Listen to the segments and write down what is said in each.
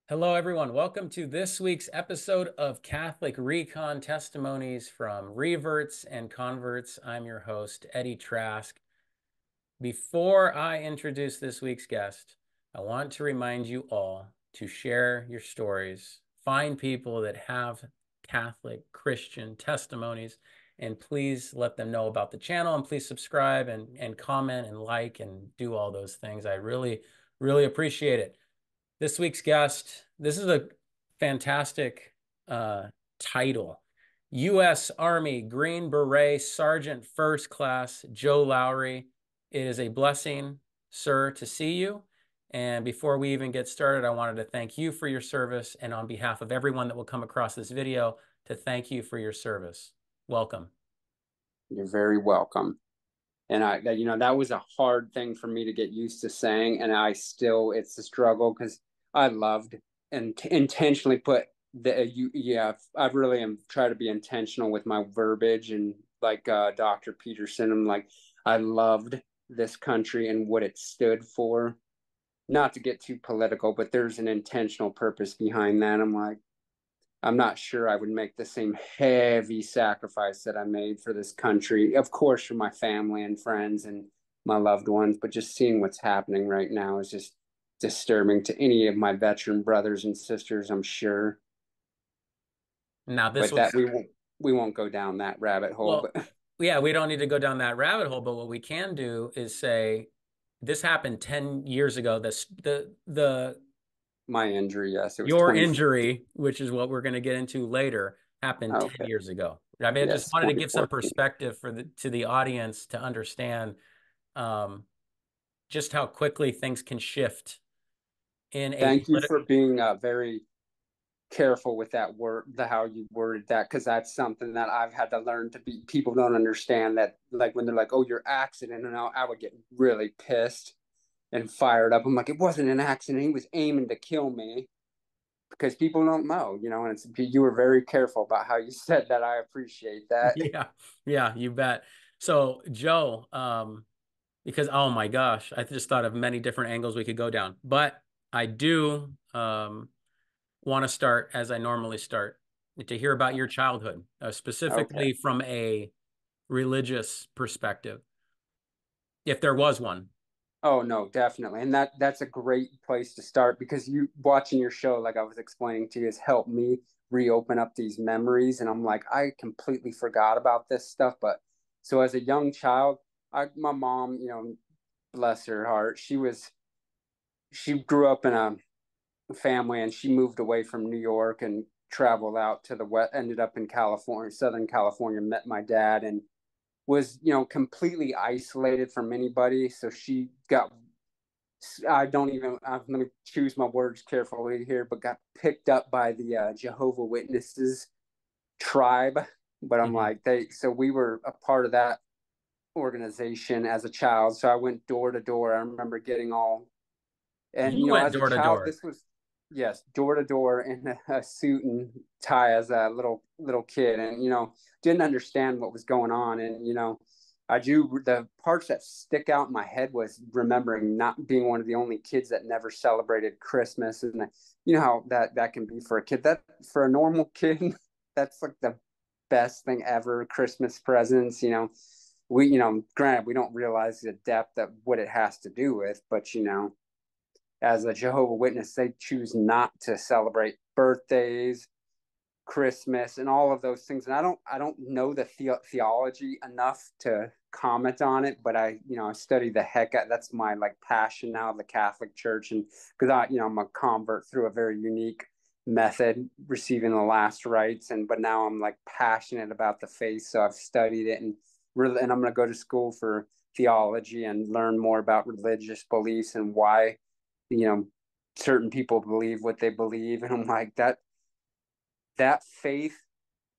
Hello, everyone. Welcome to this week's episode of Catholic ReCon Testimonies from Reverts and Converts. I'm your host, Eddie Trask. Before I introduce this week's guest, I want to remind you all to share your stories. Find people that have Catholic Christian testimonies, and please let them know about the channel, and please subscribe and comment and like and do all those things. I really, really appreciate it. This week's guest, this is a fantastic title. U.S. Army Green Beret Sergeant First Class Joe Lowrey. It is a blessing, sir, to see you. And before we even get started, I wanted to thank you for your service, and on behalf of everyone that will come across this video, to thank you for your service. Welcome. You're very welcome. And that was a hard thing for me to get used to saying. And it's a struggle because I loved and intentionally put I really am try to be intentional with my verbiage and like Dr. Peterson. I'm like, I loved this country and what it stood for. Not to get too political, but there's an intentional purpose behind that. I'm not sure I would make the same heavy sacrifice that I made for this country. Of course, for my family and friends and my loved ones, but just seeing what's happening right now is just disturbing to any of my veteran brothers and sisters, I'm sure. Now, this But that was, we won't go down that rabbit hole. well, But yeah, we don't need to go down that rabbit hole, but what we can do is say, this happened 10 years ago. The my injury, yes, it was your 20. injury, which is what we're going to get into later, happened 10 Okay, years ago. I mean, I just yes, wanted to give some 2014. perspective to the audience to understand um, just how quickly things can shift in a Thank you political. for being very careful with that word, the how you worded that, because that's something that I've had to learn to be. People don't understand that, like when they're like, "Oh, your accident," and I would get really pissed and fired up. I'm like, "It wasn't an accident. He was aiming to kill me." Because people don't know, and you were very careful about how you said that. I appreciate that. Yeah, yeah, you bet. So, Joe, because oh my gosh, I just thought of many different angles we could go down, but I do want to start as I normally start to hear about your childhood, Okay. specifically from a religious perspective, if there was one. Oh no, definitely. And that's a great place to start because you watching your show, like I was explaining to you, has helped me reopen up these memories. And I'm like, I completely forgot about this stuff. But so as a young child, my mom, bless her heart, she grew up in a family and she moved away from New York and traveled out to the west, ended up in California, Southern California, met my dad and was, completely isolated from anybody. So she got, I don't even, let me choose my words carefully here, but got picked up by the Jehovah Witnesses tribe. But I'm Mhm. like, so we were a part of that organization as a child. So I went door to door. I remember getting all, and, You went as a door to child, door. this was, yes, door to door in a suit and tie as a little kid. And, didn't understand what was going on. And, I do the parts that stick out in my head was remembering not being one of the only kids that never celebrated Christmas, and you know how that can be for a kid. That for a normal kid, that's like the best thing ever. Christmas presents, granted we don't realize the depth of what it has to do with, but as a Jehovah Witness, they choose not to celebrate birthdays, Christmas, and all of those things. And I don't know the theology enough to comment on it, but I study the heck out. That's my like passion now, the Catholic Church, and because I'm a convert through a very unique method, receiving the last rites, but now I'm like passionate about the faith, so I've studied it and really, and I'm going to go to school for theology and learn more about religious beliefs and why you know certain people believe what they believe. And I'm like, that faith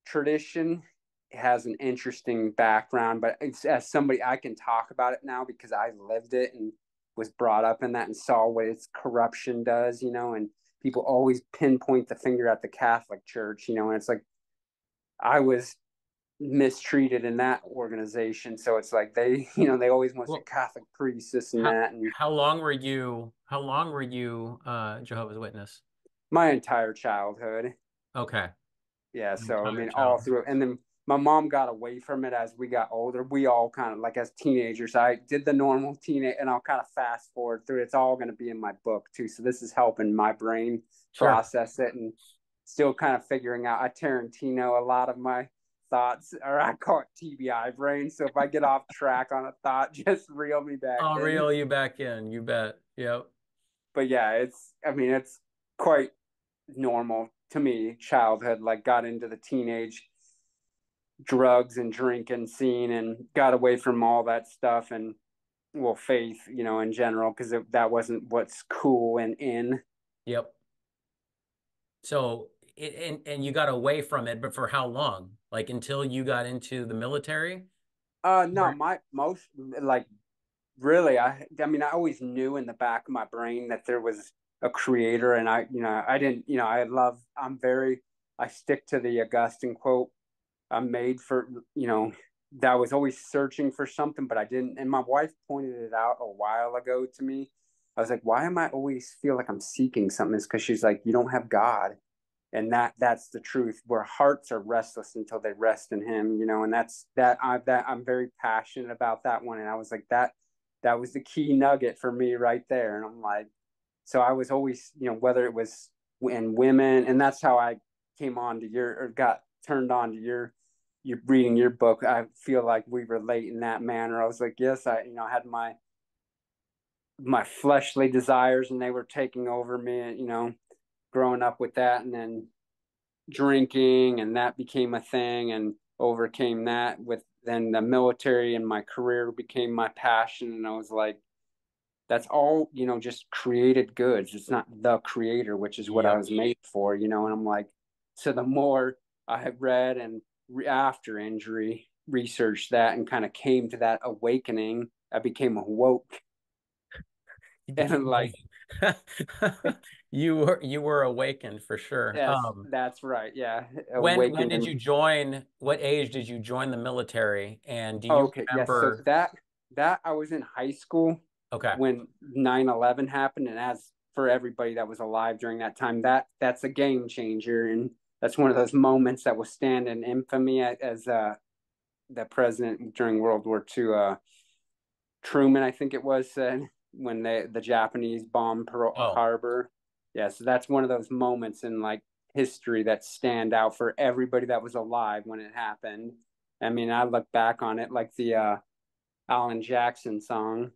tradition has an interesting background, but it's, as somebody, I can talk about it now because I lived it and was brought up in that and saw what its corruption does, and people always pinpoint the finger at the Catholic Church, and it's like I was mistreated in that organization. So it's like they always want to say Well, Catholic priests, this and how that. And how long were you Jehovah's Witness? My entire childhood. Okay. Yeah, Your so I entire mean, all childhood. through, and then my mom got away from it as we got older. We all kind of like as teenagers, I did the normal teenage, and I'll kind of fast forward through. It's all going to be in my book too, so this is helping my brain Sure. process it, and still kind of figuring out. I Tarantino a lot of my thoughts, or I call it TBI brain. So if I get off track on a thought, just reel me back I'll in. reel you back in. You bet. Yep. But yeah, I mean, it's quite normal to me. Childhood, like got into the teenage drugs and drinking scene and got away from all that stuff and well faith in general because that wasn't what's cool and in. Yep. So, and you got away from it, but for how long? Like until you got into the military? No, Or- my most like really I mean I always knew in the back of my brain that there was a creator and I didn't I'm very I stick to the Augustine quote. I'm made for, that I was always searching for something, but I didn't. And my wife pointed it out a while ago to me. I was like, why am I always feel like I'm seeking something? It's because she's like, you don't have God. And that's the truth. Where hearts are restless until they rest in Him, and that I'm very passionate about that one. And I was like, that was the key nugget for me right there. And I'm like, so I was always, whether it was in women, and that's how I came on to your or got turned on to your reading your book. I feel like we relate in that manner. I was like, yes, I had my fleshly desires and they were taking over me, growing up with that and then drinking and that became a thing and overcame that with then the military and my career became my passion and I was like that's all just created goods. It's not the creator, which is what I Yep. was made for, and I'm like so the more I have read and after injury researched that and kind of came to that awakening, I became awoke You and became like you were awakened for sure. yes, that's right, yeah, When awakened did and you join? What age did you join the military? And do you okay, yes, so remember? that I was in high school Okay. when 9/11 happened, and as for everybody that was alive during that time, that's a game changer, and that's one of those moments that will stand in infamy as the president during World War II, Truman, I think it was, said when the Japanese bombed Pearl Oh, Harbor. Yeah, so that's one of those moments in like history that stand out for everybody that was alive when it happened. I mean, I look back on it like the Alan Jackson song,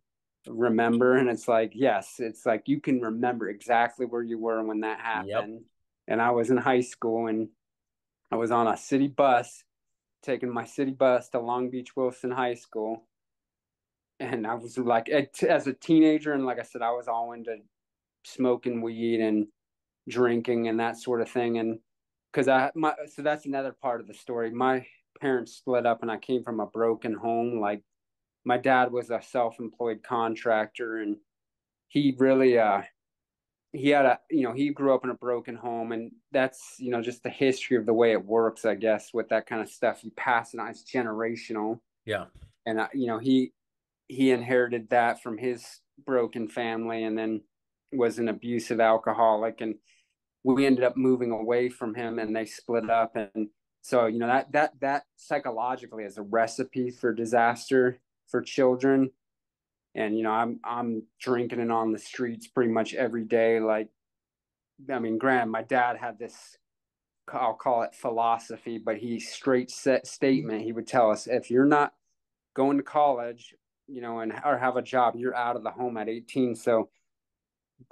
Remember, and it's like, yes, it's like you can remember exactly where you were when that yep. happened. And I was in high school and I was on a city bus, taking my city bus to Long Beach Wilson High School. And I was like, as a teenager, and like I said, I was all into smoking weed and drinking and that sort of thing. And because so that's another part of the story. My parents split up and I came from a broken home. Like my dad was a self-employed contractor and he really he had he grew up in a broken home and that's just the history of the way it works, I guess, with that kind of stuff. You pass it on, it's generational. Yeah. And he inherited that from his broken family and then was an abusive alcoholic and we ended up moving away from him and they split up. And so that psychologically is a recipe for disaster for children. And I'm drinking it on the streets pretty much every day. Like, I mean, granted, my dad had this, I'll call it philosophy, but he straight set statement. He would tell us, if you're not going to college, and or have a job, you're out of the home at 18. So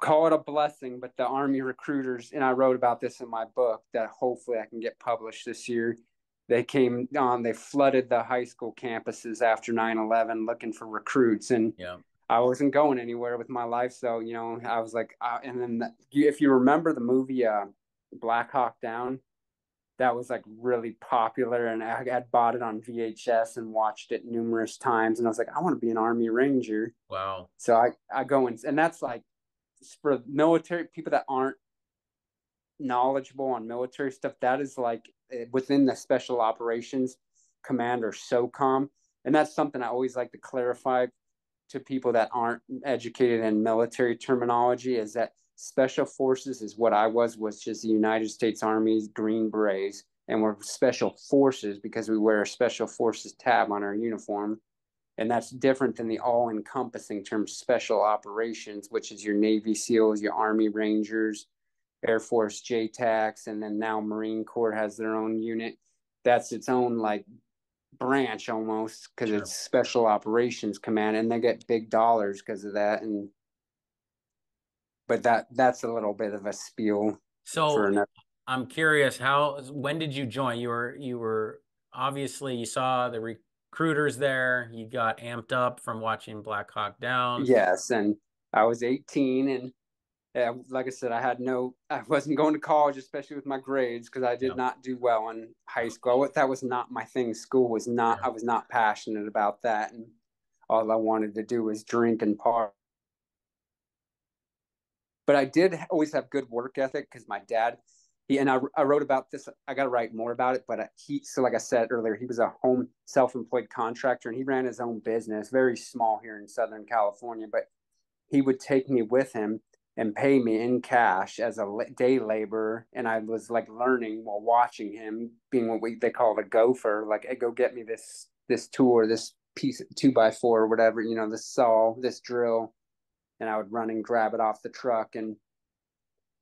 call it a blessing. But the Army recruiters, and I wrote about this in my book that hopefully I can get published this year. They came on, they flooded the high school campuses after 9/11 looking for recruits. And Yeah. I wasn't going anywhere with my life. So, I was like, and then if you remember the movie Black Hawk Down, that was like really popular. And I had bought it on VHS and watched it numerous times. And I was like, I want to be an Army Ranger. Wow. So I go in, and that's like for military people that aren't knowledgeable on military stuff, that is like within the special operations command or SOCOM. And that's something I always like to clarify to people that aren't educated in military terminology is that special forces is what I was just the United States Army's Green Berets, and we're special forces because we wear a special forces tab on our uniform. And that's different than the all-encompassing term special operations, which is your Navy SEALs, your Army Rangers, Air Force JTACs, and then now Marine Corps has their own unit. That's its own like branch almost, because Sure. it's Special Operations Command, and they get big dollars because of that. And but that's a little bit of a spiel for So another. I'm curious, when did you join? You were obviously you saw the recruiters there. You got amped up from watching Black Hawk Down. Yes, and I was 18, and like I said, I wasn't going to college, especially with my grades, because I did Yeah. not do well in high school. That was not my thing. School was not, Yeah. I was not passionate about that. And all I wanted to do was drink and party. But I did always have good work ethic because my dad, I wrote about this. I got to write more about it. But so like I said earlier, he was a home self-employed contractor, and he ran his own business, very small here in Southern California. But he would take me with him and pay me in cash as a day laborer. And I was like learning while watching him, being what they call a gopher. Like, hey, go get me this tool or this piece of 2x4 or whatever, this saw, this drill. And I would run and grab it off the truck and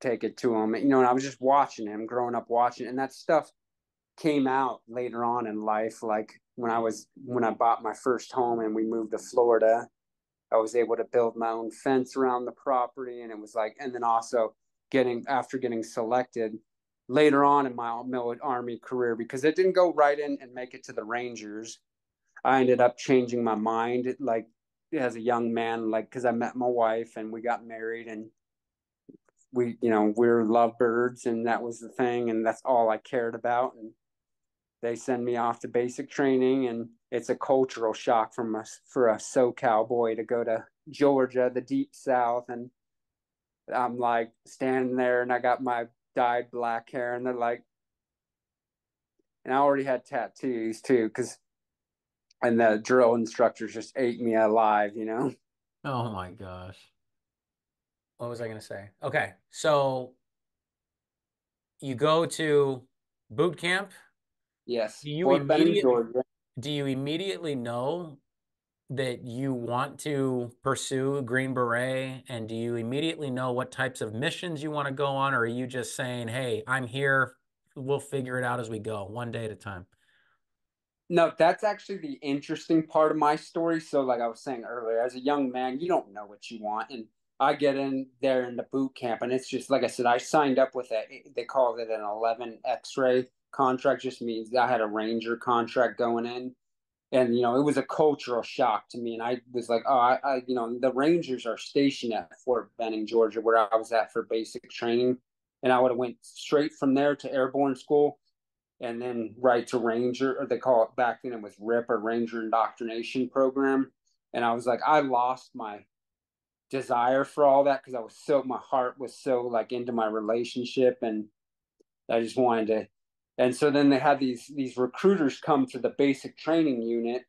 take it to him. And I was just watching him, growing up watching, and that stuff came out later on in life. Like when I bought my first home and we moved to Florida, I was able to build my own fence around the property. And it was like, and then also after getting selected later on in my Army career, because it didn't go right in and make it to the Rangers. I ended up changing my mind, like as a young man, like, cause I met my wife and we got married, and we're lovebirds, and that was the thing. And that's all I cared about. And they send me off to basic training, and it's a cultural shock for a SoCal boy to go to Georgia, the deep South. And I'm like standing there, and I got my dyed black hair, and they're like, and I already had tattoos too, and the drill instructors just ate me alive. Oh my gosh. What was I going to say? Okay. So you go to boot camp. Yes, Do you Fort Benning, immediate Georgia. do you immediately know that you want to pursue Green Beret? And do you immediately know what types of missions you want to go on? Or are you just saying, hey, I'm here, we'll figure it out as we go, one day at a time? No, that's actually the interesting part of my story. So, like I was saying earlier, as a young man, you don't know what you want. And I get in there in the boot camp, and it's just like I said, I signed up with they call it an 11 X-ray contract, just means I had a Ranger contract going in. And, it was a cultural shock to me. And I was like, oh, the Rangers are stationed at Fort Benning, Georgia, where I was at for basic training. And I would have went straight from there to airborne school and then right to Ranger, or they call it back then it was RIP or Ranger Indoctrination Program. And I was like, I lost my desire for all that because my heart was so like into my relationship, and I just wanted to. And so then they had these recruiters come to the basic training unit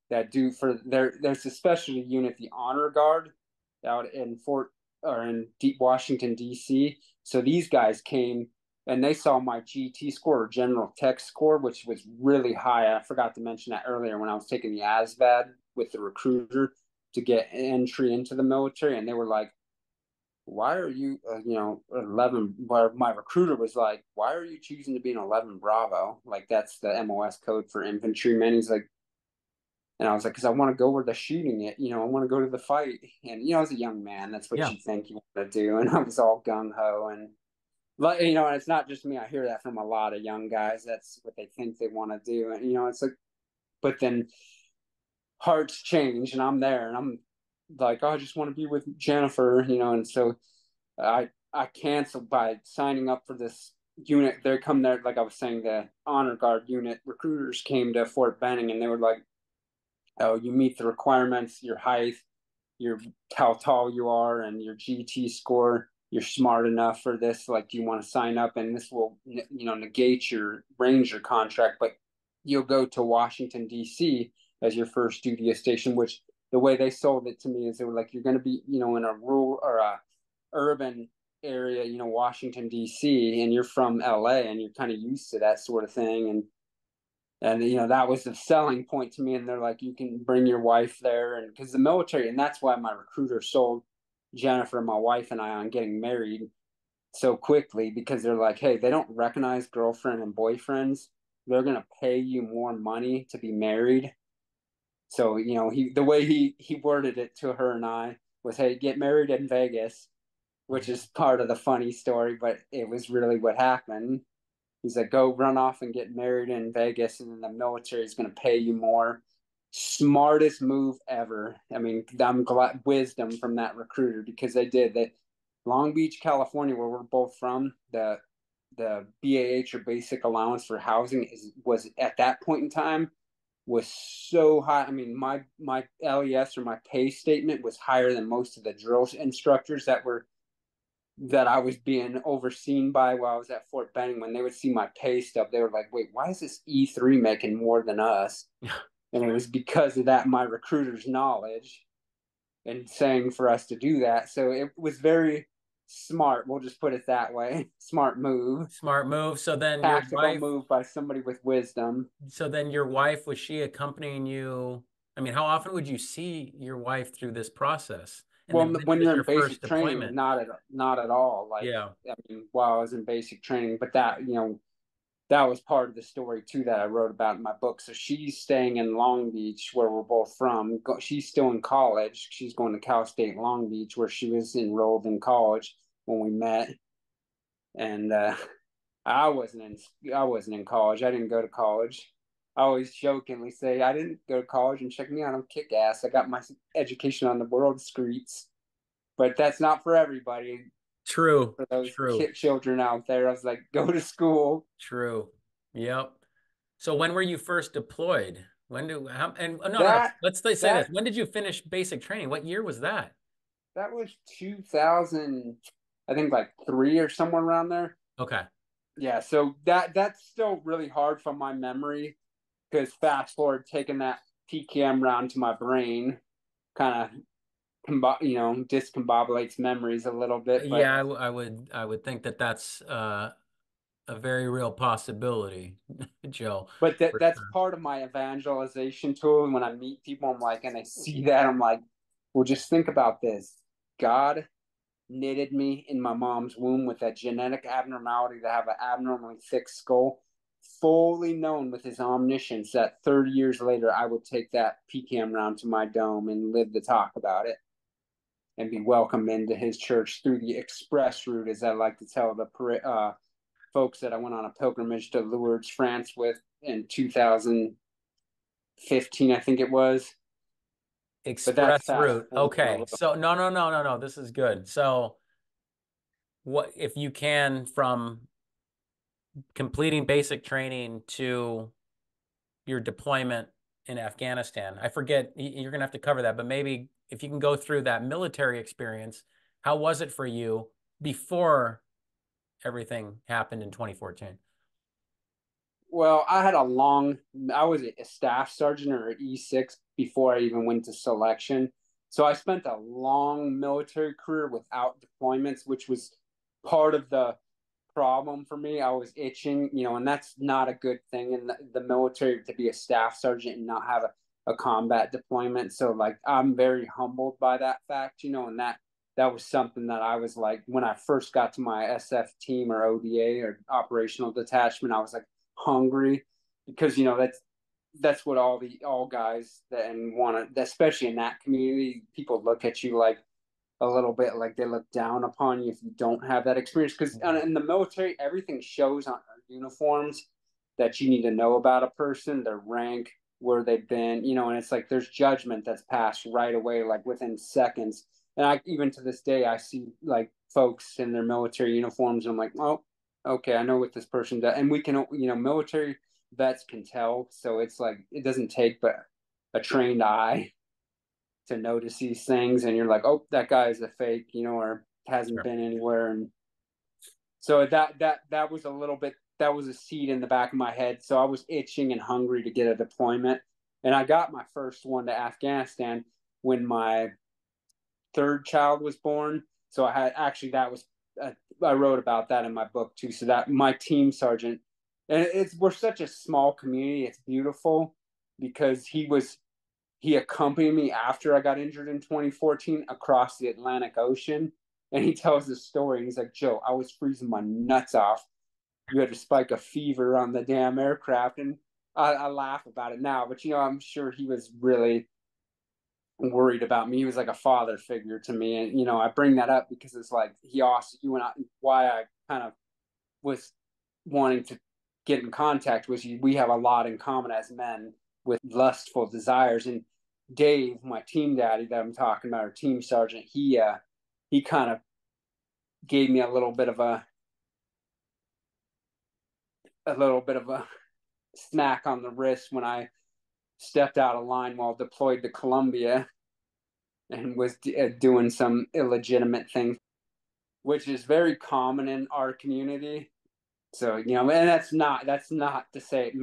that do for there's a specialty unit, the Honor Guard, out in Washington D.C. So these guys came and they saw my GT score or General Tech score, which was really high. I forgot to mention that earlier when I was taking the ASVAD with the recruiter to get entry into the military, and they were like, "Why are you, 11?" Where my recruiter was like, "Why are you choosing to be an 11 Bravo? Like that's the MOS code for infantrymen." He's like, and I was like, because I want to go where they're shooting it. I want to go to the fight. And, as a young man, that's what Yeah. you think you want to do. And I was all gung ho. And, and it's not just me. I hear that from a lot of young guys. That's what they think they want to do. And, it's like, but then hearts change, and I'm there, and I'm like, oh, I just want to be with Jennifer, and so I canceled by signing up for this unit. They come there, like I was saying, the Honor Guard unit recruiters came to Fort Benning, and they were like, oh, you meet the requirements, your height, your how tall you are, and your GT score. You're smart enough for this. Like, do you want to sign up? And this will, negate your Ranger contract, but you'll go to Washington D.C. as your first duty station. Which the way they sold it to me is they were like, you're going to be, in a rural or a urban area, you know, Washington, D.C., and you're from L.A. and you're kind of used to that sort of thing. And, you know, that was the selling point to me. And they're like, you can bring your wife there. And because the military, and that's why my recruiter sold Jennifer, my wife, and I on getting married so quickly, because they're like, hey, they don't recognize girlfriend and boyfriends. They're going to pay you more money to be married. So, you know, the way he worded it to her and I was, hey, get married in Vegas, which is part of the funny story, but it was really what happened. He's like, go run off and get married in Vegas, and then the military is going to pay you more. Smartest move ever. I mean, I'm glad wisdom from that recruiter, because they did that. Long Beach, California, where we're both from, the BAH, or basic allowance for housing, was at that point in time was so high. I mean, my LES, or my pay statement, was higher than most of the drill instructors that I was being overseen by while I was at Fort Benning. When they would see my pay stub, they were like, wait, why is this E3 making more than us? And it was because of that, my recruiter's knowledge and saying for us to do that. So it was very smart. We'll just put it that way. Smart move. Smart move. Tactical move by somebody with wisdom. So then your wife, was she accompanying you? I mean, how often would you see your wife through this process? And Well, then when when was you're your in first basic training, deployment? not at all. Like, Yeah. I mean, while I was in basic training, but that, you know, that was part of the story too that I wrote about in my book. So she's staying in Long Beach, where we're both from. She's still in college. She's going to Cal State Long Beach, where she was enrolled in college when we met. And I wasn't in college. I didn't go to college. I always jokingly say I didn't go to college, and check me out, I'm kick ass. I got my education on the world streets, but that's not for everybody. True. For those True. children out there, I was like, go to school. True. Yep. So when were you first deployed? When do how and oh, no, no, no. That Let's say this. that When did you finish basic training? What year was that? that was 2000, I think, like three or somewhere around there. Okay. Yeah, so that's still really hard from my memory, because fast forward taking that PKM round to my brain kind of you know, discombobulates memories a little bit. Yeah, But I would think that that's a very real possibility, Joe. For that's sure. part of my evangelization tool. And when I meet people, I'm like, and I see that, I'm like, well, just think about this. God knitted me in my mom's womb with that genetic abnormality to have an abnormally thick skull, fully known with his omniscience that 30 years later I would take that PCAM round to my dome and live to talk about it and be welcomed into his church through the express route, as I like to tell the folks that I went on a pilgrimage to Lourdes, France with in 2015, I think it was. But that's Express fast route. forward a Okay. little. So no, no, no, no, no. This is good. So what if you can, from completing basic training to your deployment in Afghanistan? I forget, you're going to have to cover that, but maybe if you can go through that military experience, how was it for you before everything happened in 2014? Well, I was a staff sergeant, or E6, before I even went to selection. So I spent a long military career without deployments, which was part of the problem for me. I was itching, you know, and that's not a good thing in the military, to be a staff sergeant and not have a combat deployment. So, like, I'm very humbled by that fact, you know, and that was something that I was like, when I first got to my SF team, or ODA, or operational detachment, I was like hungry, because, you know, that's what all guys that and want to, especially in that community, people look at you like a little bit like they look down upon you if you don't have that experience. Because in the military, everything shows on our uniforms that you need to know about a person, their rank, where they've been, you know, and it's like there's judgment that's passed right away, like within seconds. And I, even to this day, I see like folks in their military uniforms, and I'm like, oh, okay, I know what this person does. And we can, you know, military vets can tell. So it's like, it doesn't take but a trained eye to notice these things, and you're like, oh, that guy is a fake, you know, or hasn't Sure. been anywhere. And so that was a little bit, that was a seed in the back of my head. So I was itching and hungry to get a deployment, and I got my first one to Afghanistan when my third child was born. So I had, actually, that was I wrote about that in my book too. So that my team sergeant, and we're such a small community. It's beautiful because he accompanied me after I got injured in 2014 across the Atlantic Ocean. And he tells this story. He's like, Joe, I was freezing my nuts off. You had to spike a fever on the damn aircraft. And I laugh about it now, but I'm sure he was really worried about me. He was like a father figure to me. And, I bring that up because it's like he asked you and I, why I kind of was wanting to get in contact was we have a lot in common as men with lustful desires. And Dave, my team daddy that I'm talking about, our team sergeant, he kind of gave me a little bit of a smack on the wrist when I stepped out of line while deployed to Colombia and was doing some illegitimate things, which is very common in our community. So, and that's not to say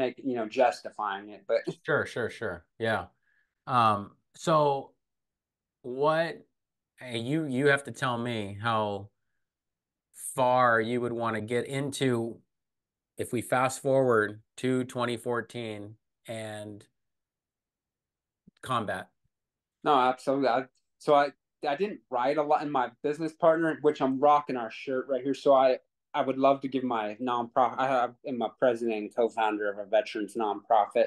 justifying it, but Sure. Yeah. So what you have to tell me how far you would want to get into if we fast forward to 2014 and combat. no, absolutely. I didn't write a lot in my business partner, which I'm rocking our shirt right here. So I would love to give my nonprofit. I'm a president and co-founder of a veterans nonprofit,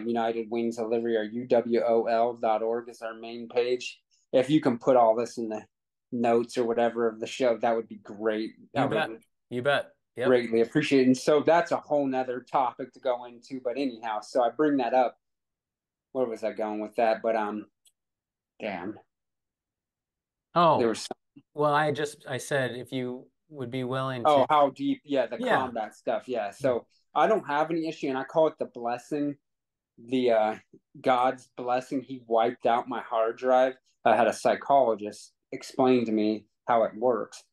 United Wings of Liberty, or UWOL.org is our main page. If you can put all this in the notes or whatever of the show, that would be great. You bet. You bet. Yep. Greatly appreciate it. And so that's a whole nother topic to go into. But anyhow, so I bring that up. Where was I going with that? But damn. There Oh, was well, I said if you would be willing to. Oh, how deep? Yeah, the Yeah. combat stuff. Yeah. So I don't have any issue, and I call it the blessing, the God's blessing. He wiped out my hard drive. I had a psychologist explain to me how it works,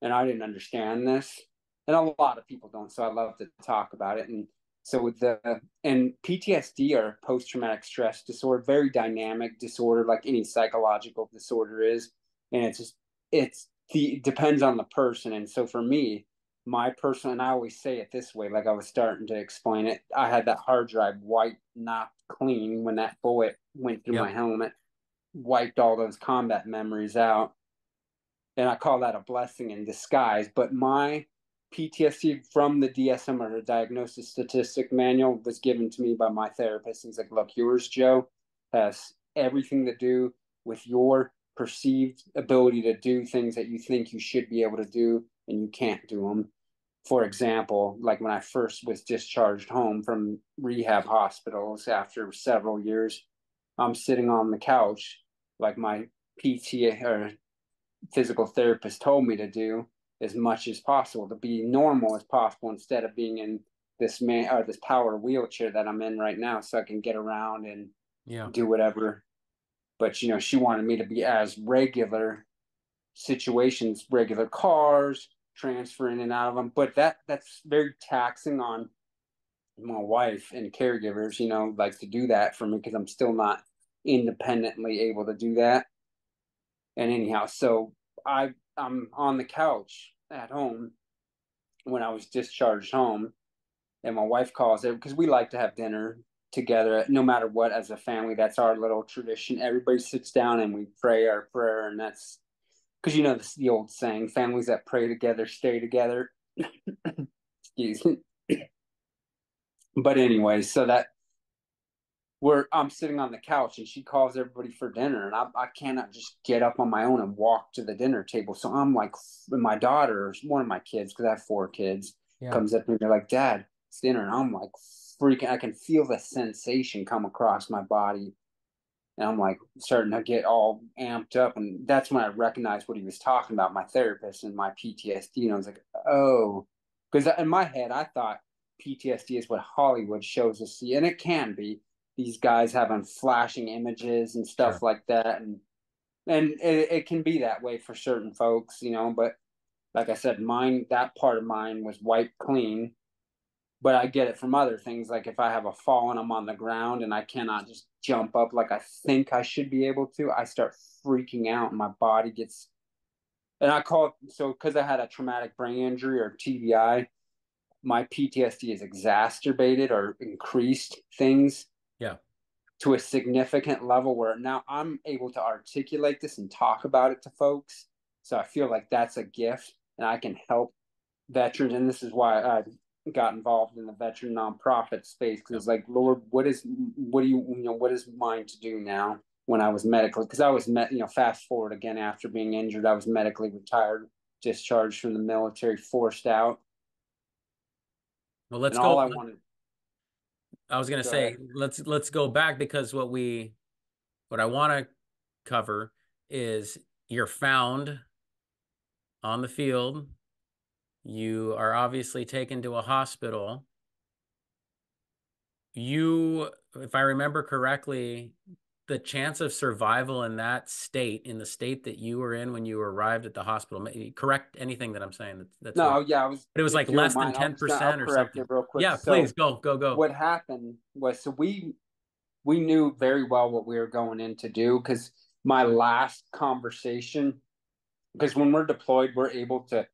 and I didn't understand this, and a lot of people don't. So I love to talk about it. And so with and PTSD, or post traumatic stress disorder, very dynamic disorder, like any psychological disorder is, and depends on the person. And so for me, my person, and I always say it this way, like I was starting to explain it, I had that hard drive wiped, not clean when that bullet went through my Yep. helmet, wiped all those combat memories out. And I call that a blessing in disguise. But my PTSD from the DSM, or the Diagnosis Statistic Manual, was given to me by my therapist. He's like, look, yours, Joe, has everything to do with your perceived ability to do things that you think you should be able to do and you can't do them. For example, like when I first was discharged home from rehab hospitals after several years, I'm sitting on the couch like my PT or physical therapist told me to do, as much as possible, to be normal as possible, instead of being in this power wheelchair that I'm in right now, so I can get around and Yeah. do whatever. But she wanted me to be as regular situations, regular cars, transfer in and out of them. But that's very taxing on my wife and caregivers, like to do that for me, because I'm still not independently able to do that. And anyhow, so I'm on the couch at home when I was discharged home, and my wife calls it, because we like to have dinner together no matter what as a family. That's our little tradition. Everybody sits down and we pray our prayer, and that's because this the old saying, families that pray together stay together. Excuse me. But anyway, so that I'm sitting on the couch and she calls everybody for dinner, and I cannot just get up on my own and walk to the dinner table. So I'm like, my daughter, one of my kids, because I have 4 kids, Yeah. comes up to me, they're like, Dad, it's dinner. And I'm like freaking, I can feel the sensation come across my body. And I'm like starting to get all amped up. And that's when I recognized what he was talking about, my therapist and my PTSD. And I was like, oh, because in my head, I thought PTSD is what Hollywood shows us. And it can be, these guys having flashing images and stuff Sure. like that. And it can be that way for certain folks, but like I said, that part of mine was wiped clean. But I get it from other things. Like if I have a fall and I'm on the ground and I cannot just jump up like I think I should be able to, I start freaking out and my body gets And I call it, so because I had a traumatic brain injury or TBI, my PTSD has exacerbated or increased things Yeah. to a significant level where now I'm able to articulate this and talk about it to folks. So I feel like that's a gift and I can help veterans. And this is why I got involved in the veteran nonprofit space, because Yeah. it's like, Lord, what is mine to do now when I was medically, because I was fast forward again, after being injured, I was medically retired, discharged from the military, forced out. Well, let's And all go. I wanted, I was going to go say, ahead. let's go back, because what I want to cover is you're found on the field. You are obviously taken to a hospital. You, if I remember correctly, the chance of survival in that state, in the state that you were in when you arrived at the hospital, correct anything that I'm saying that's wrong. No, yeah, I was, But it was like if you don't less than mind, I'll 10% or correct something. it real quick. Yeah, please So go. what happened was, so we knew very well what we were going in to do, because my last conversation, because when we're deployed, we're able to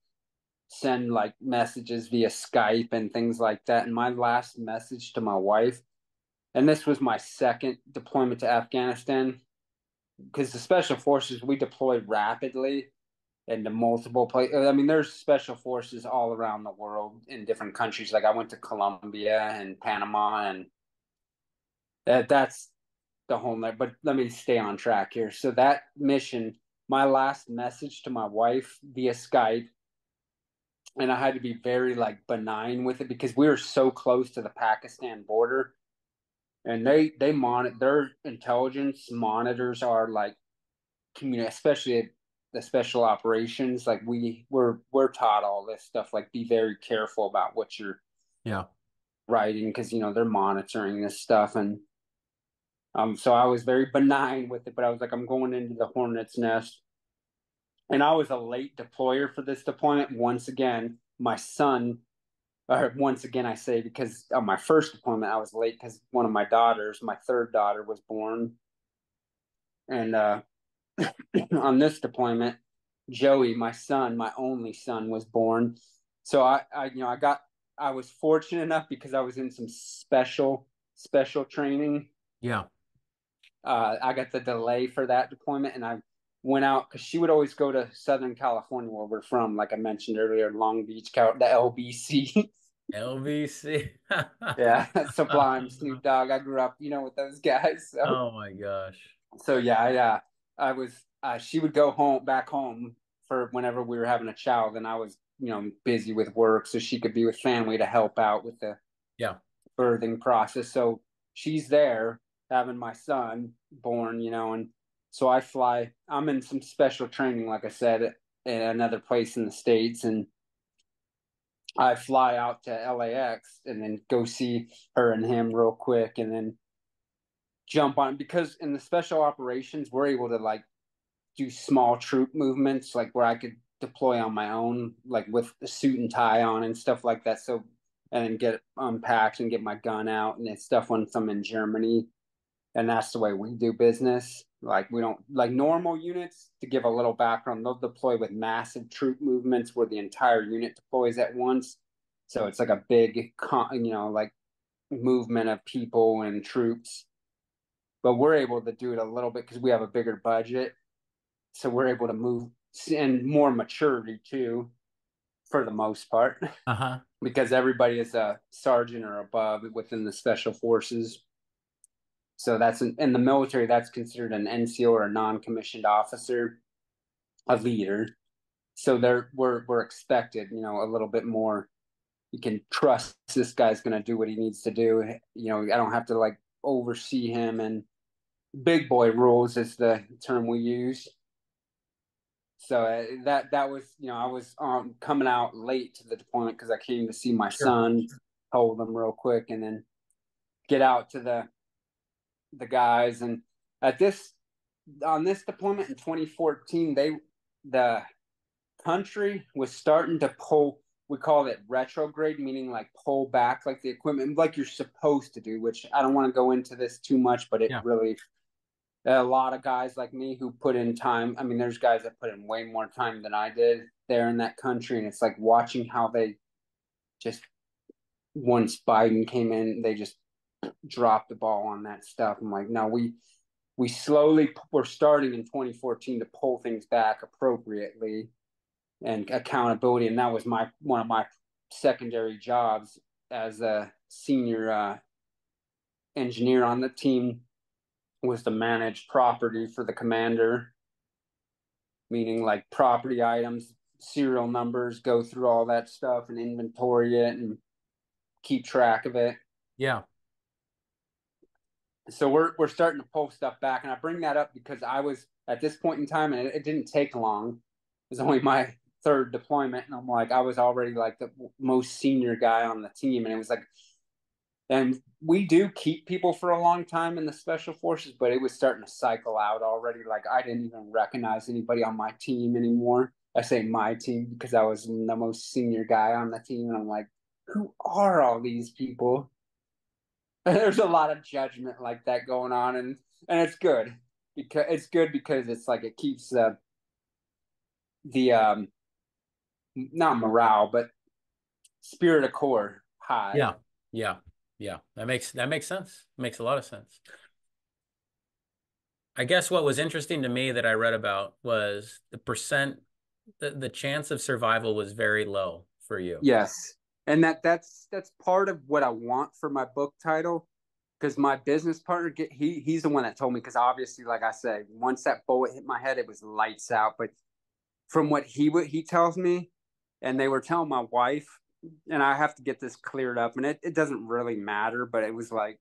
send like messages via Skype and things like that. And my last message to my wife, and this was my second deployment to Afghanistan, because the special forces, we deployed rapidly into multiple places. I mean, there's special forces all around the world in different countries. Like I went to Colombia and Panama, and that's the whole night. But let me stay on track here. So that mission, my last message to my wife via Skype, and I had to be very like benign with it, because we were so close to the Pakistan border, and they monitor, their intelligence monitors are like community, especially the special operations. Like we're taught all this stuff. Like be very careful about what you're Yeah. writing, because they're monitoring this stuff. And so I was very benign with it, but I was like, I'm going into the hornet's nest. And I was a late deployer for this deployment. Once again, my son, or once again, I say, because on my first deployment, I was late because one of my daughters, my third daughter, was born. And on this deployment, Joey, my son, my only son, was born. So I was fortunate enough, because I was in some special training. Yeah. I got the delay for that deployment, and I went out, because she would always go to Southern California, where we're from, like I mentioned earlier, Long Beach, the LBC. LVC. Yeah, Sublime, Snoop Dogg. I grew up, with those guys. So, Oh my gosh. so yeah, I was. She would go back home for whenever we were having a child, and I was, busy with work, so she could be with family to help out with the Yeah. birthing process. So she's there having my son born, and so I fly. I'm in some special training, like I said, in another place in the States, and I fly out to LAX and then go see her and him real quick, and then jump on, because in the special operations, we're able to like do small troop movements, like where I could deploy on my own, like with the suit and tie on and stuff like that. So, and then get unpacked and get my gun out and stuff once I'm in Germany. And that's the way we do business. Like we don't, like normal units, to give a little background, they'll deploy with massive troop movements where the entire unit deploys at once. So it's like a big, like movement of people and troops. But we're able to do it a little bit because we have a bigger budget. So we're able to move, and more maturity too, for the most part, Uh-huh. because everybody is a sergeant or above within the special forces. So that's in the military, that's considered an NCO, or a non-commissioned officer, a leader. So we're expected, a little bit more. You can trust this guy's going to do what he needs to do. I don't have to like oversee him. And big boy rules is the term we use. So that was, I was coming out late to the deployment, because I came to see my Sure. son, hold him real quick, and then get out to the guys. And at this on this deployment in 2014, the country was starting to pull. We call it retrograde, meaning like pull back, like the equipment, like you're supposed to do. Which I don't want to go into this too much, but it Yeah. really A lot of guys like me who put in time. I mean, there's guys that put in way more time than I did there in that country. And it's like watching how they just, once Biden came in, they just dropped the ball on that stuff. I'm like, no, we slowly, we're starting in 2014 to pull things back appropriately and accountability. And that was one of my secondary jobs as a senior engineer on the team, was to manage property for the commander, meaning like property items, serial numbers, go through all that stuff and inventory it and keep track of it. Yeah. So we're starting to pull stuff back, and I bring that up because I was at this point in time, and it didn't take long. It was only my third deployment, and I'm like, I was already like the most senior guy on the team, and it was like, and we do keep people for a long time in the special forces, but it was starting to cycle out already. Like I didn't even recognize anybody on my team anymore. I say my team because I was the most senior guy on the team, and I'm like, who are all these people? There's a lot of judgment like that going on, and it's good because it's like it keeps the not morale but spirit of corps high. Yeah. Yeah. Yeah. That makes sense. Makes a lot of sense. I guess what was interesting to me that I read about was the chance of survival was very low for you. Yes, and that's part of what I want for my book title, because my business partner he's the one that told me, because obviously, like I said, once that bullet hit my head, it was lights out. But from what he tells me, and they were telling my wife, and I have to get this cleared up, and it doesn't really matter, but it was like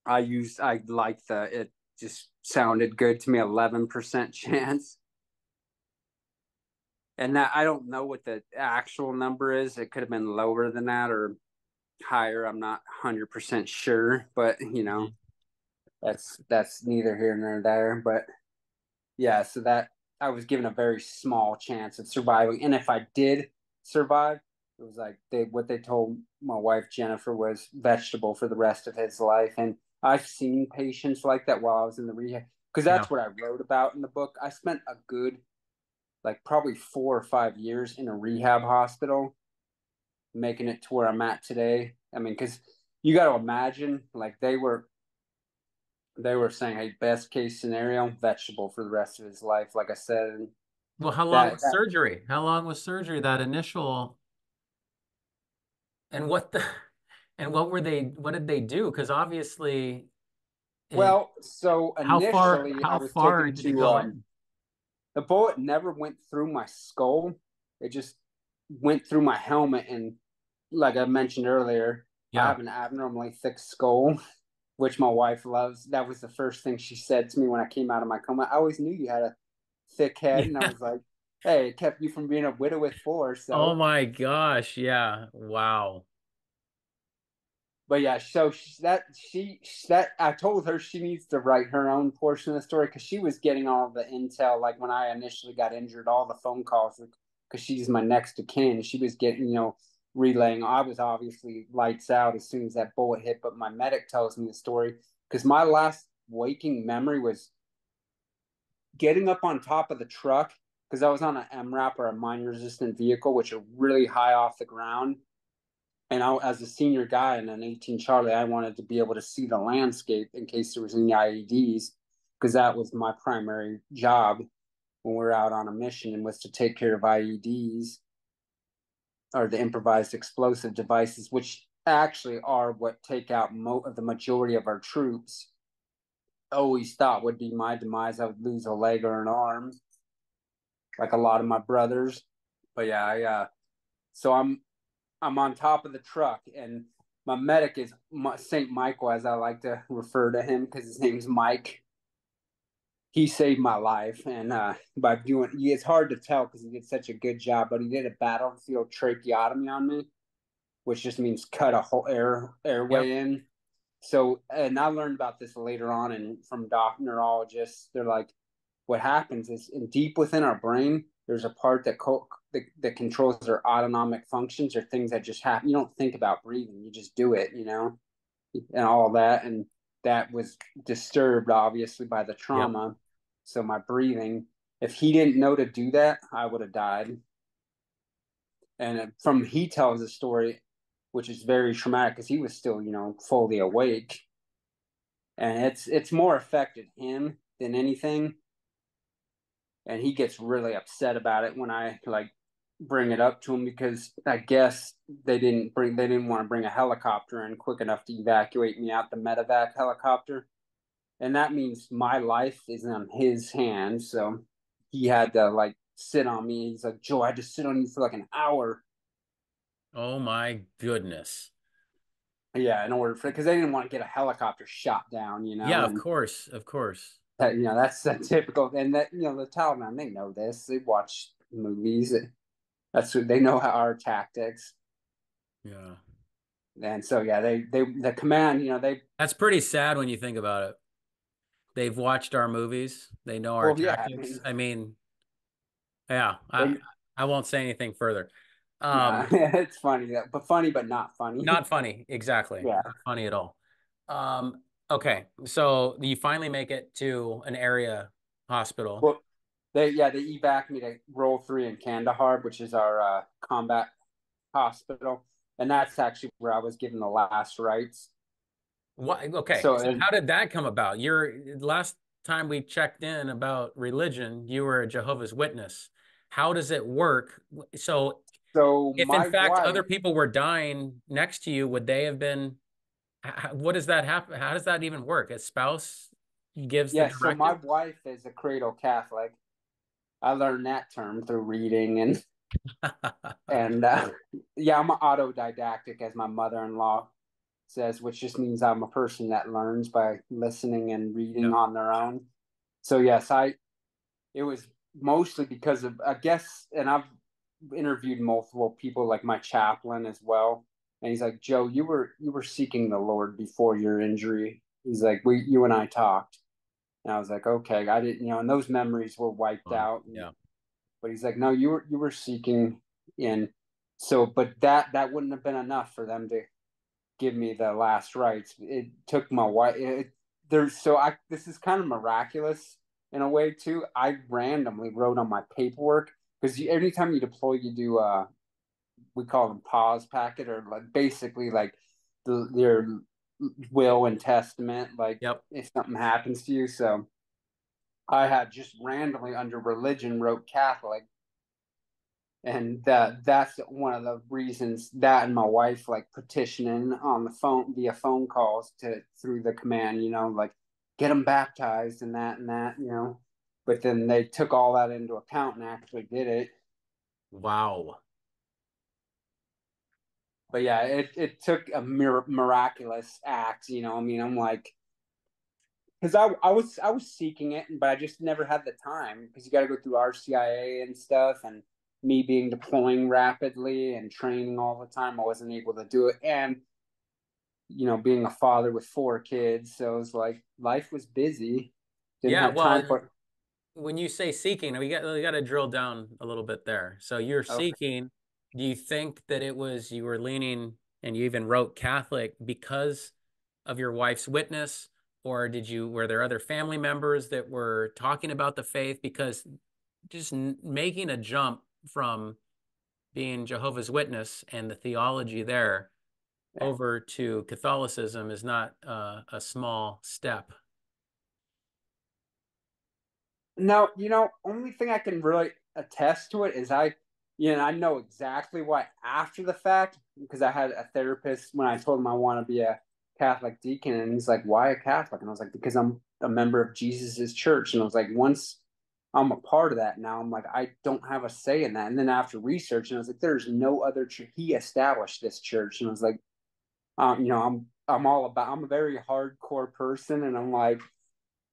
I like it just sounded good to me, 11% chance. And that, I don't know what the actual number is. It could have been lower than that or higher. I'm not 100% sure, but Mhm. that's neither here nor there. But yeah, so that I was given a very small chance of surviving. And if I did survive, it was like what they told my wife Jennifer was vegetable for the rest of his life. And I've seen patients like that while I was in the rehab, because Yeah. that's what I wrote about in the book. I spent a good, like, probably 4 or 5 years in a rehab hospital, making it to where I'm at today. I mean, because you got to imagine, like, they were saying, hey, best case scenario, vegetable for the rest of his life. Like I said, Well, how long that was surgery? How long was surgery, that initial, and what did they do? Because obviously it, well, so initially I how was far taken did it to go in? the bullet never went through my skull. It just went through my helmet, and like I mentioned earlier, I Yeah. have an abnormally thick skull, which my wife loves. That was the first thing she said to me when I came out of my coma. I always knew you had a thick head, and I Yeah. was like, hey, it kept you from being a widow with four. Oh So, my gosh. Yeah. Wow. but yeah, so that I told her she needs to write her own portion of the story, because she was getting all the intel. Like when I initially got injured, all the phone calls, because she's my next of kin. She was getting, relaying. I was obviously lights out as soon as that bullet hit, but my medic tells me the story, because my last waking memory was getting up on top of the truck, because I was on an MRAP, or a mine resistant vehicle, which are really high off the ground. And as a senior guy in an 18 Charlie, I wanted to be able to see the landscape in case there was any IEDs, because that was my primary job when we were out on a mission, and was to take care of IEDs, or the improvised explosive devices, which actually are what take out the majority of our troops. Always thought would be my demise. I would lose a leg or an arm, like a lot of my brothers. But yeah, so I'm on top of the truck, and my medic is Saint Michael, as I like to refer to him, because his name's Mike. He saved my life, and by doing, it's hard to tell because he did such a good job, but he did a battlefield tracheotomy on me, which just means cut a whole Yep. airway in. So, and I learned about this later on, and from neurologists, they're like, what happens is, in deep within our brain, there's a part that controls our autonomic functions, or things that just happen. You don't think about breathing, you just do it, and all that. And that was disturbed, obviously, by the Yep. trauma. So my breathing, if he didn't know to do that, I would have died. And from he tells the story, which is very traumatic because he was still, fully awake, and it's more affected him than anything. And he gets really upset about it when I like bring it up to him because I guess they didn't want to bring a helicopter in quick enough to evacuate me out the medevac helicopter, and that means my life is in his hands. So he had to like sit on me. He's like, Joe, I just sit on you for like an hour. Oh my goodness. Yeah, in order for because they didn't want to get a helicopter shot down, Yeah, of and course, of course. that, that's a typical. And that the Taliban, they know this. They watch movies. That's what they know how our tactics. Yeah. And so yeah, they the command, they That's pretty sad when you think about it. They've watched our movies. They know our well yeah, I tactics. mean I mean, yeah, they I won't say anything further. nah, it's funny, but funny but not funny. Not funny, exactly. Yeah. Not funny at all. Okay, so you finally make it to an area hospital. Well, they evac me to roll 3 in Kandahar, which is our combat hospital, and that's actually where I was given the last rites. What? Okay, So so how did that come about? You're last time we checked in about religion, you were a Jehovah's Witness. How does it work? So so if in my fact other wife, people were dying next to you, would they have been, what does that happen? How does that even work? A spouse gives the yeah, so my directive? wife is a cradle Catholic. I learned that term through reading and yeah, I'm autodidactic, as my mother-in-law says, which just means I'm a person that learns by listening and reading Yep. on their own. So yes, it was mostly because of I guess, and I've interviewed multiple people, like my chaplain as well, and he's like, Joe, you were seeking the Lord before your injury. He's like, we you and I talked, and I was like, okay, I didn't, and those memories were wiped out. Yeah. But he's like, no, you were seeking in. So, but that wouldn't have been enough for them to give me the last rites. It took my wife. There's so I this is kind of miraculous in a way too. I randomly wrote on my paperwork because anytime you deploy, you do we call them pause packet, or like basically like your will and testament, like Yep. if something happens to you. So I had just randomly under religion wrote Catholic, and that's one of the reasons that, and my wife like petitioning on the phone via phone calls to through the command, like get them baptized and that. But then they took all that into account and actually did it. Wow. But yeah, it took a miraculous act. I mean, I'm like, because I was seeking it, but I just never had the time because you got to go through RCIA and stuff, and me being deploying rapidly and training all the time, I wasn't able to do it, and being a father with 4 kids, so it was like life was busy, didn't Yeah, have time well, for. when you say seeking, we got to drill down a little bit there. So you're Okay. seeking, do you think that it was you were leaning and you even wrote Catholic because of your wife's witness, or were there other family members that were talking about the faith? Because just making a jump from being Jehovah's Witness and the theology there Yeah. over to Catholicism is not a small step. No, only thing I can really attest to it is I know exactly why after the fact, because I had a therapist when I told him I want to be a Catholic deacon, and he's like, "Why a Catholic?" And I was like, "Because I'm a member of Jesus's church." And I was like, once I'm a part of that now, I'm like, I don't have a say in that. And then after research, and I was like, there's no other church. He established this church, and I was like, I'm all about. I'm a very hardcore person, and I'm like,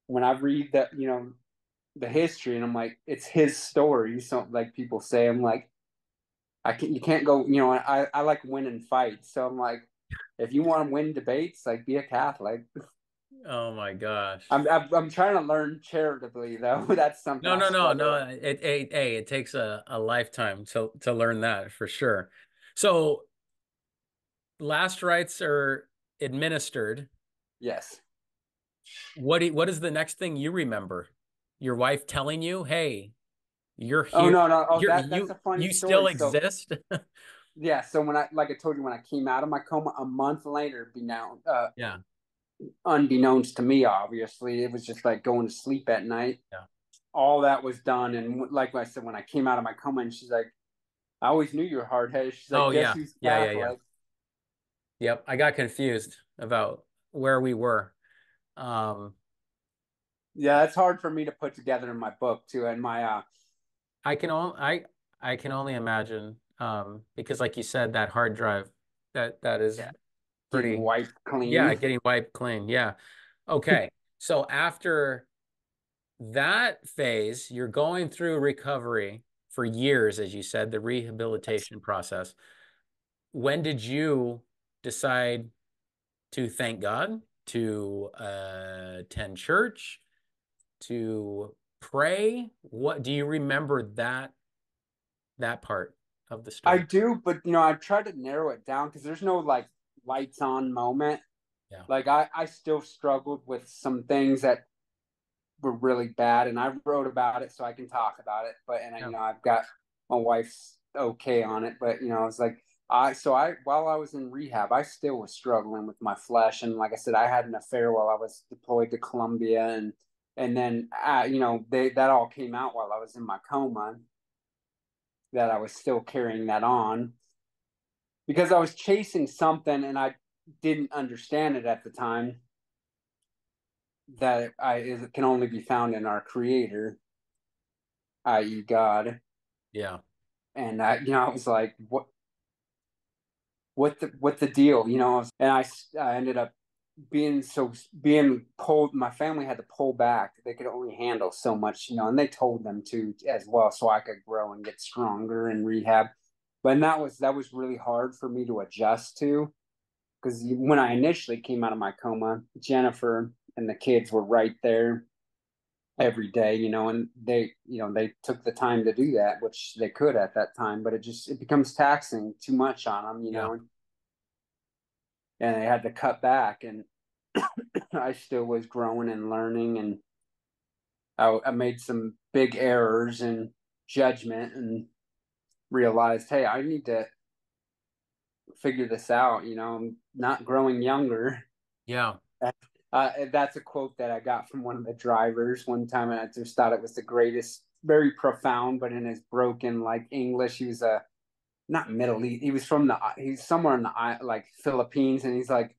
when I read that, the history, and I'm like, it's his story. So like people say, I'm like, you can't go, I like winning fights. So I'm like, if you want to win debates, like be a Catholic. Oh my gosh. I'm trying to learn charitably though. That's something No, I no, no, struggle no. with. It takes a lifetime to learn that for sure. So last rites are administered. Yes. What is the next thing you remember? Your wife telling you, "Hey, you're Oh here. no, no. Oh, You're that's a funny you still story. So exist." yeah, so when like I told you, when I came out of my coma a month later, Yeah. unbeknownst to me, obviously, it was just like going to sleep at night. Yeah. All that was done, and like I said, when I came out of my coma, and she's like, "I always knew you were hard headed." She's like, Oh "Guess yeah. who's Yeah, yeah, yeah. Catholic?" Yep. I got confused about where we were. Um, Yeah, it's hard for me to put together in my book too, and my I can only I can only imagine because like you said, that hard drive that is yeah, getting pretty, wiped yeah, clean. getting wiped clean. Yeah. Okay. So after that phase, you're going through recovery for years, as you said, the rehabilitation process. When did you decide to thank God, to attend church, to pray? What do you remember that part of the I story? do, but I tried to narrow it down because there's no like lights on moment. Yeah. Like I still struggled with some things that were really bad, and I wrote about it so I can talk about it. But and Yeah. I've got my wife's okay on it, but it's like I while I was in rehab, I still was struggling with my flesh, and like I said, I had an affair while I was deployed to Colombia, and then that all came out while I was in my coma, that I was still carrying that on because I was chasing something and I didn't understand it at the time, that it can only be found in our Creator, i.e., God. Yeah. And I was like, what the deal? And I ended up being pulled. My family had to pull back. They could only handle so much, and they told them to as well, so I could grow and get stronger in rehab. But that was really hard for me to adjust to, because when I initially came out of my coma, Jennifer and the kids were right there every day, and they took the time to do that, which they could at that time, but it becomes taxing too much on them, Yeah. and they had to cut back, and I still was growing and learning, and I made some big errors in judgment and realized, hey, I need to figure this out. I'm not growing younger. Yeah. That's a quote that I got from one of the drivers one time, and I just thought it was the greatest, very profound, but in his broken like English. He was a not Middle East. He's somewhere in the like Philippines, and he's like,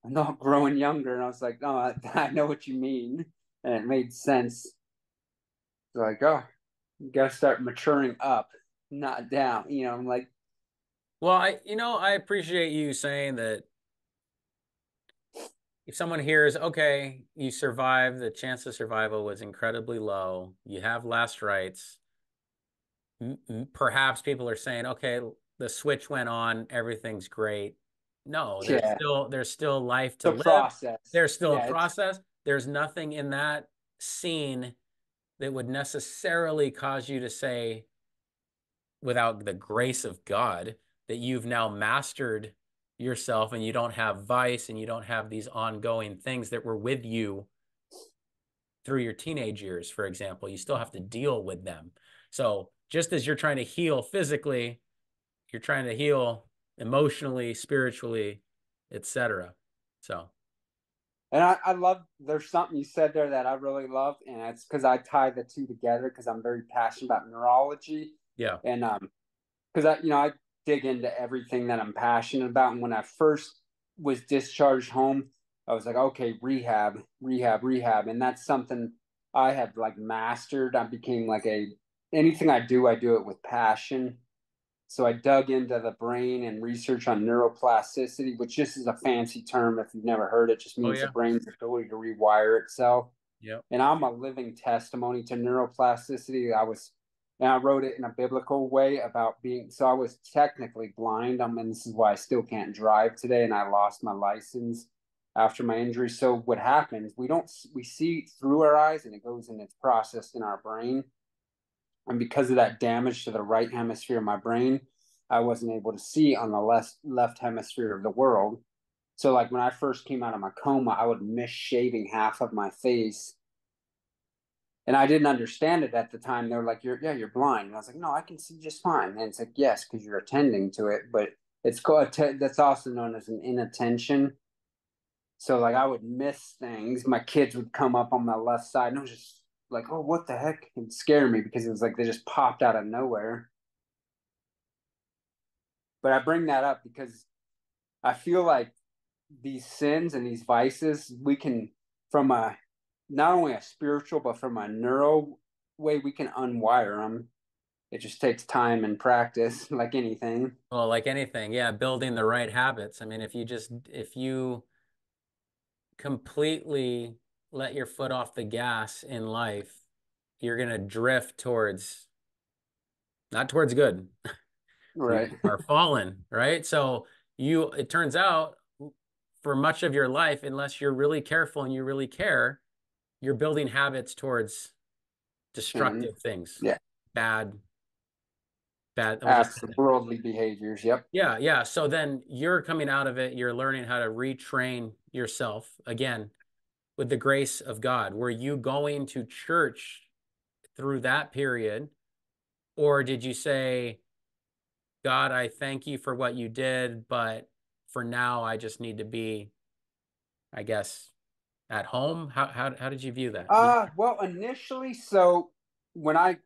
"I'm not growing younger," and I was like, "No, I know what you mean," and it made sense. Like, oh, you gotta start maturing up, not down. I'm like, Well, I appreciate you saying that if someone hears, okay, you survived, the chance of survival was incredibly low, you have last rites, perhaps people are saying, okay, the switch went on, everything's great. No, yeah, there's still life to the live. process. There's still a Yeah, it's process. There's nothing in that scene that would necessarily cause you to say, without the grace of God, that you've now mastered yourself and you don't have vice and you don't have these ongoing things that were with you through your teenage years, for example. You still have to deal with them. So just as you're trying to heal physically, you're trying to heal emotionally, spiritually, etc. So And I love, there's something you said there that I really love, and it's because I tie the two together because I'm very passionate about neurology, yeah. and because I dig into everything that I'm passionate about. And when I first was discharged home, I was like, okay, rehab, rehab, rehab, and that's something I have like mastered. I became like anything I do it with passion. So I dug into the brain and research on neuroplasticity, which just is a fancy term if you've never heard it. Just Oh means the yeah. brain's ability to rewire itself. Yep. And I'm a living testimony to neuroplasticity. And I wrote it in a biblical way about so I was technically blind. And this is why I still can't drive today. And I lost my license after my injury. So what happens? We see through our eyes, and it goes and it's processed in our brain. And because of that damage to the right hemisphere of my brain, I wasn't able to see on the left hemisphere of the world. So like when I first came out of my coma, I would miss shaving half of my face. And I didn't understand it at the time. They were like, you're blind. And I was like, no, I can see just fine. And it's like, yes, because you're attending to it. But it's called, that's also known as an inattention. So like I would miss things. My kids would come up on my left side and I was just like, oh, what the heck? It scared me because it was like they just popped out of nowhere. But I bring that up because I feel like these sins and these vices, we can, from a not only a spiritual, but from a neuro way, we can unwire them. It just takes time and practice, like anything. Well, like anything, yeah, building the right habits. I mean, if you completely let your foot off the gas in life, you're gonna drift towards not towards good. You Right. are fallen, right? So it turns out for much of your life, unless you're really careful and you really care, you're building habits towards And destructive things, yeah, bad, bad. We'll just absolutely. Worldly behaviors. Yep. yeah, yeah. So then you're coming out of it, you're learning how to retrain yourself again with the grace of God. Were you going to church through that period, or did you say, God, I thank you for what you did, but for now I just need to be, I guess, at home? How did you view that? Well, initially, so when I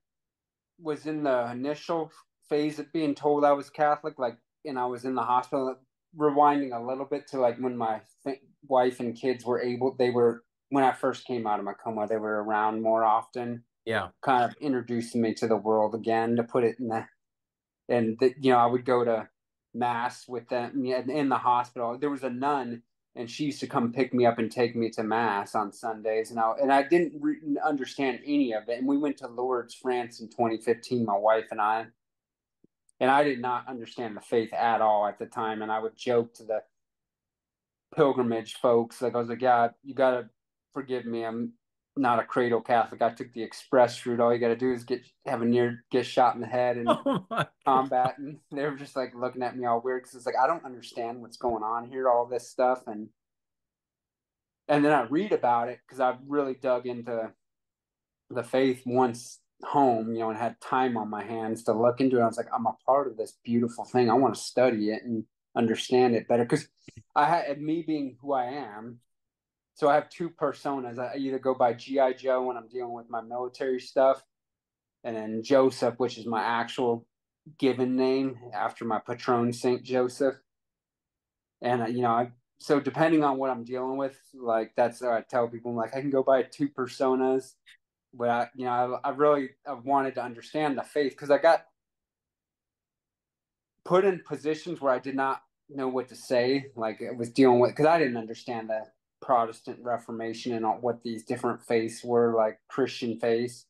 was in the initial phase of being told I was Catholic, like, and I was in the hospital, rewinding a little bit to like when my wife and kids were able, they were, when I first came out of my coma, they were around more often, Yeah. kind of introducing me to the world again, to put it in the, and the, I would go to mass with them in the hospital. There was a nun, and she used to come pick me up and take me to mass on Sundays, and I didn't understand any of it. And we went to Lourdes, France, in 2015, my wife and I did not understand the faith at all at the time. And I would joke to the pilgrimage folks, like I was like, "Yeah, you gotta forgive me. I'm not a cradle Catholic. I took the express route. All you gotta do is get shot in the head and Oh my God. combat." And they were just like looking at me all weird because it's like I don't understand what's going on here, all this stuff. And then I read about it because I've really dug into the faith once home, and had time on my hands to look into it. I was like, I'm a part of this beautiful thing. I want to study it and understand it better because I had me being who I am. So I have two personas. I either go by GI Joe when I'm dealing with my military stuff, and then Joseph, which is my actual given name after my patron Saint Joseph. And so depending on what I'm dealing with, like that's what I tell people. I'm like, I can go by two personas, but I've wanted to understand the faith because I got put in positions where I did not know what to say. Like I was dealing with because I didn't understand the Protestant Reformation and what these different faiths were, like Christian faiths.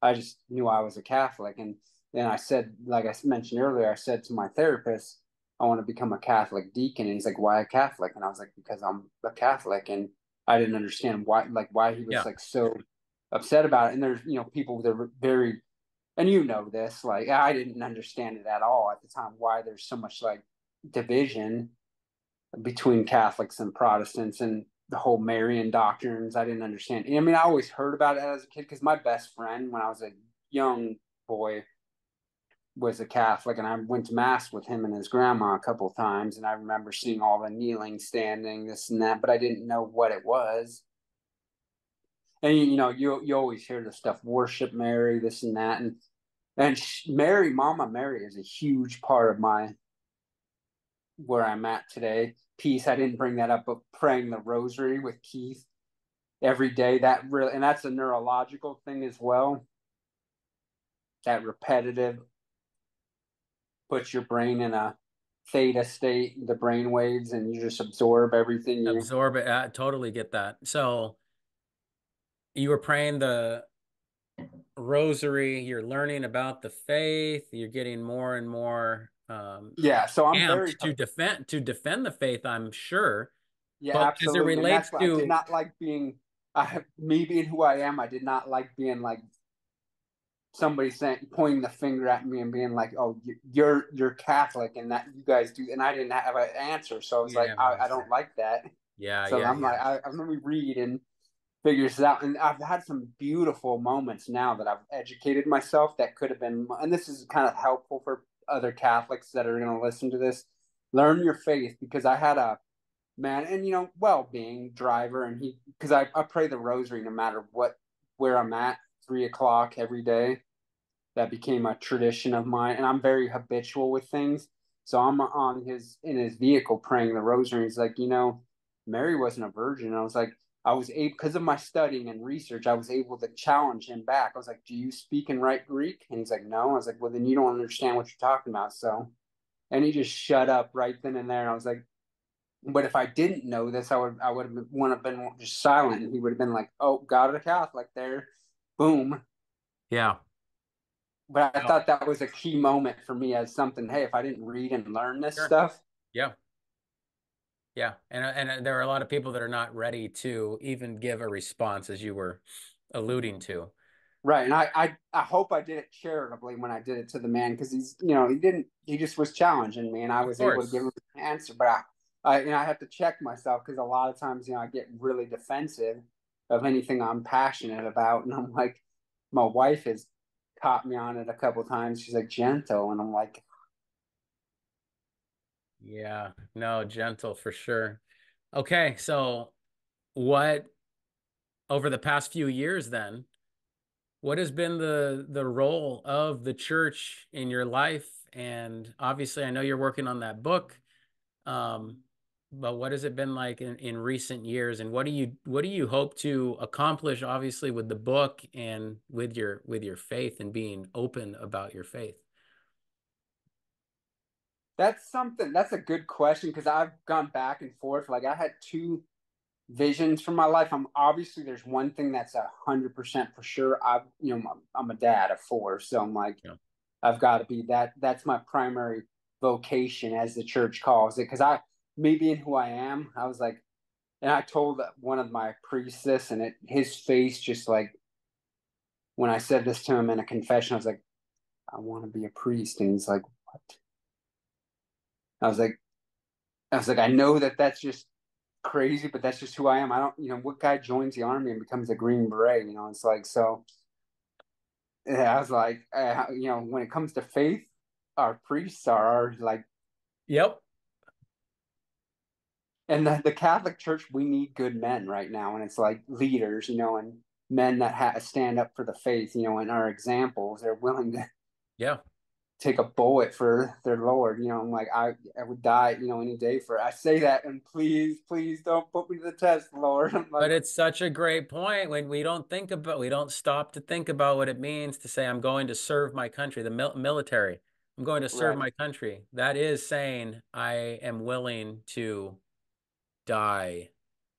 I just knew I was a Catholic, and then I said, like I mentioned earlier, I said to my therapist, I want to become a Catholic deacon, and he's like, why a Catholic? And I was like, because I'm a Catholic, and I didn't understand why he was Yeah. like so upset about it. And there's people that are very, and this, like I didn't understand it at all at the time, why there's so much like division between Catholics and Protestants and the whole Marian doctrines. I didn't understand. I mean, I always heard about it as a kid because my best friend when I was a young boy was a Catholic, and I went to mass with him and his grandma a couple of times, and I remember seeing all the kneeling, standing, this and that, but I didn't know what it was. And you always hear the stuff, worship Mary, this and that, and Mary, Mama Mary, is a huge part of my where I'm at today. Peace. I didn't bring that up, but praying the Rosary with Keith every day. That really, and that's a neurological thing as well. That repetitive puts your brain in a theta state, the brain waves, and you just absorb everything you. Absorb it. I totally get that. So you were praying the rosary, you're learning about the faith, you're getting more and more Yeah, so I'm very amped to defend the faith, I'm sure. yeah, But as it absolutely, and relates that's why I did to, not like being. Me being who I am. I did not like being like somebody saying, pointing the finger at me and being like, "Oh, you're Catholic, and that you guys do," and I didn't have an answer, so I was You didn't like, have an I answer. don't like that. Yeah, So yeah, I'm yeah. like, let me read and figure this out. And I've had some beautiful moments now that I've educated myself that could have been, and this is kind of helpful for other Catholics that are going to listen to this. Learn your faith, because I had a man, and well-being driver, and because I pray the Rosary no matter where I'm at, 3 o'clock every day. That became a tradition of mine, and I'm very habitual with things. So I'm in his vehicle praying the Rosary. He's like, Mary wasn't a virgin. And I was like, I was able, because of my studying and research, I was able to challenge him back. I was like, "Do you speak and write Greek?" And he's like, "No." I was like, "Well, then you don't understand what you're talking about." So, and he just shut up right then and there. And I was like, "But if I didn't know this, I would have been just silent." And he would have been like, "Oh, God of the Catholic there, boom." Yeah. But I No, thought that was a key moment for me as something. Hey, if I didn't read and learn this sure. stuff, Yeah. Yeah. And there are a lot of people that are not ready to even give a response, as you were alluding to. right? And I hope I did it charitably when I did it to the man, because he just was challenging me, and I Of was able to give him course. an answer. But I have to check myself, because a lot of times I get really defensive of anything I'm passionate about, and I'm like, my wife has caught me on it a couple times. She's like, "Gentle," and I'm like, Yeah. No, gentle for sure. Okay. So what over the past few years then, what has been the role of the church in your life? And obviously I know you're working on that book. Um, but what has it been like in recent years, and what do you hope to accomplish, obviously, with the book and with your faith and being open about your faith? That's a good question, because I've gone back and forth. Like, I had two visions for my life. I'm obviously, there's one thing that's 100% for sure. I'm a dad of four, so I'm like, Yeah. I've got to be that. That's my primary vocation, as the church calls it. Because me being who I am, I was like, and I told one of my priests this, and his face just like, when I said this to him in a confession, I was like, "I want to be a priest," and he's like, "What?" I was like, I know that that's just crazy, but that's just who I am. I don't, what guy joins the army and becomes a Green Beret? It's like, so yeah, I was like, when it comes to faith, our priests are like, Yep. and the Catholic Church, we need good men right now. And it's like leaders, and men that stand up for the faith, and are examples. They're willing to Yeah. take a bullet for their Lord. I'm like, I would die, any day for it. I say that, and please don't put me to the test, Lord. I'm But like, it's such a great point when we don't stop to think about what it means to say, I'm going to serve my country, the military. I'm going to serve right, my country. That is saying I am willing to die.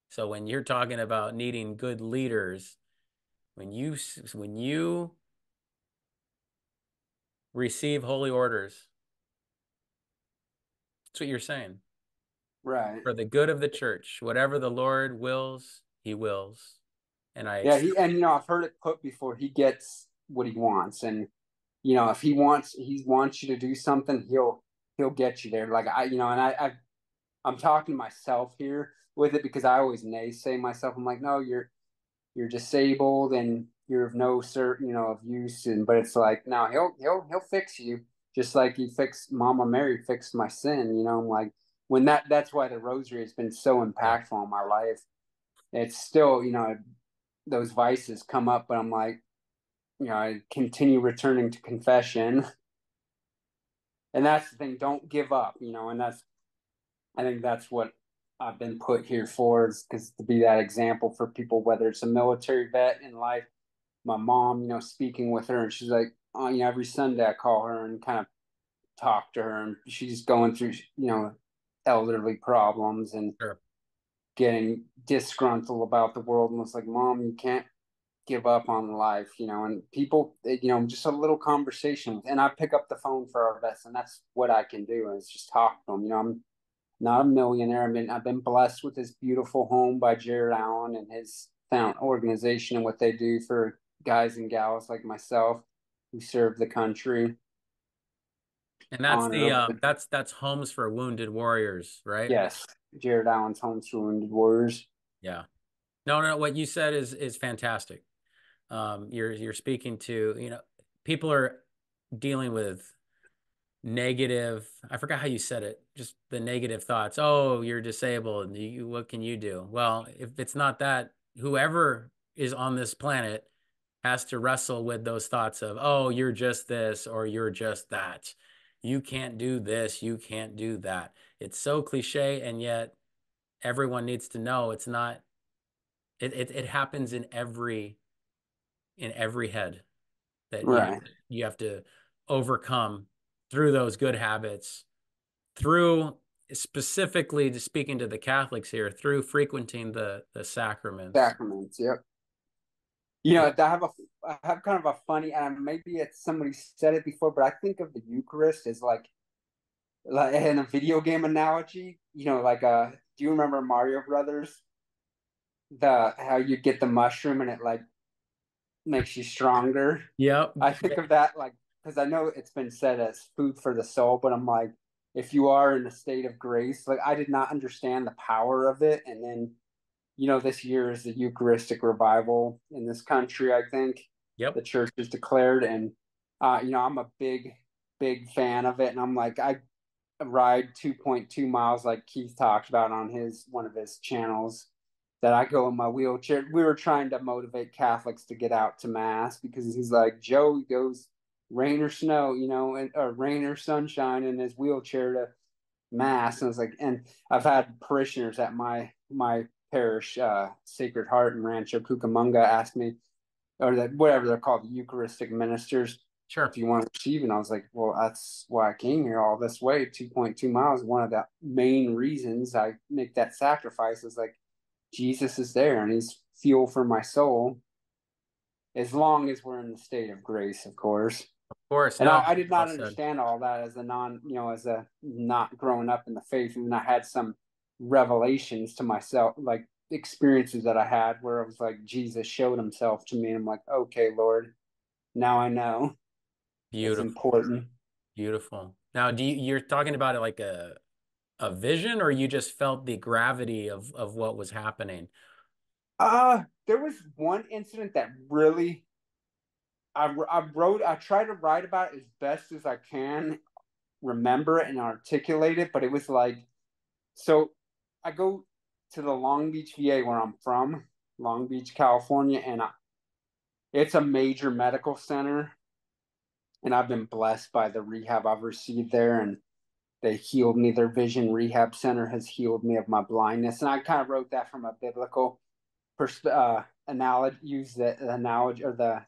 So when you're talking about needing good leaders, when you receive holy orders, that's what you're saying. right. For the good of the church, whatever the Lord wills, he wills. And I Yeah, accept. I've heard it put before. He gets what he wants, and if he wants you to do something, he'll get you there. Like, I'm talking to myself here with it, because I always naysay myself. I'm like, "No, you're disabled and you're of no of use," and but it's like, no, he'll fix you, just like he fixed Mama Mary, fixed my sin. I'm like, when that's why the Rosary has been so Yeah. impactful in my life. It's still, those vices come up, but I'm like, I continue returning to confession. And that's the thing, don't give up, and I think that's what I've been put here for, is because to be that example for people, whether it's a military vet in life. My mom, speaking with her, and she's like, oh, every Sunday I call her and kind of talk to her, and she's going through, elderly problems and Sure. getting disgruntled about the world. And it's like, "Mom, you can't give up on life," and people, just a little conversation. And I pick up the phone for our vets, and that's what I can do, is just talk to them. I'm not a millionaire. I've been blessed with this beautiful home by Jared Allen and his found organization, and what they do for guys and gals like myself. who served the country. And that's Honor. the that's Homes for Wounded Warriors, right? Yes, Jared Allen's Homes for Wounded Warriors. Yeah. No, no, what you said is fantastic. You're speaking to, people are dealing with negative, I forgot how you said it, just the negative thoughts. Oh, you're disabled. What can you do? Well, if it's not that, whoever is on this planet has to wrestle with those thoughts of, oh, you're just this or you're just that. You can't do this, you can't do that. It's so cliche, and yet everyone needs to know it's not, it happens in every head that Right. you have to overcome through those good habits, through specifically speaking to the Catholics here, through frequenting the sacraments. Sacraments. Yep. You know, I have kind of a funny, and maybe it's somebody said it before, but I think of the Eucharist as like in a video game analogy. You know, like do you remember Mario Brothers? The how you get the mushroom and it like makes you stronger. Yep. I think of that like because I know it's been said as food for the soul, but I'm like, if you are in a state of grace, like I did not understand the power of it, and then this year is the Eucharistic revival in this country. I think Yep. the church has declared, and I'm a big fan of it, and I'm like I ride 2.2 miles like Keith talked about on his one of his channels that I go in my wheelchair. We were trying to motivate Catholics to get out to mass because he's like, Joe goes rain or snow, or rain or sunshine in his wheelchair to mass. And I was like, and I've had parishioners at my parish, Sacred Heart in Rancho Cucamonga, ask me, or that whatever they're called, the Eucharistic ministers, Sure. if you want to receive. And I was like, well, that's why I came here all this way, 2.2 miles. One of the main reasons I make that sacrifice is like Jesus is there and he's fuel for my soul, as long as we're in the state of grace, of course. Of course. And No, I did well not said. understand all that as a as a not growing up in the faith. And I had some revelations to myself, like experiences that I had where it was like Jesus showed himself to me. And I'm like, okay, Lord, now I know it's Beautiful. important. Beautiful. Now, you're talking about it like a vision, or you just felt the gravity of what was happening? There was one incident that really I tried to write about it as best as I can, remember it and articulate it, but it was like, so I go to the Long Beach VA where I'm from, Long Beach, California, and it's a major medical center. And I've been blessed by the rehab I've received there, and they healed me. Their vision rehab center has healed me of my blindness. And I kind of wrote that from a biblical analogy, use the analogy or the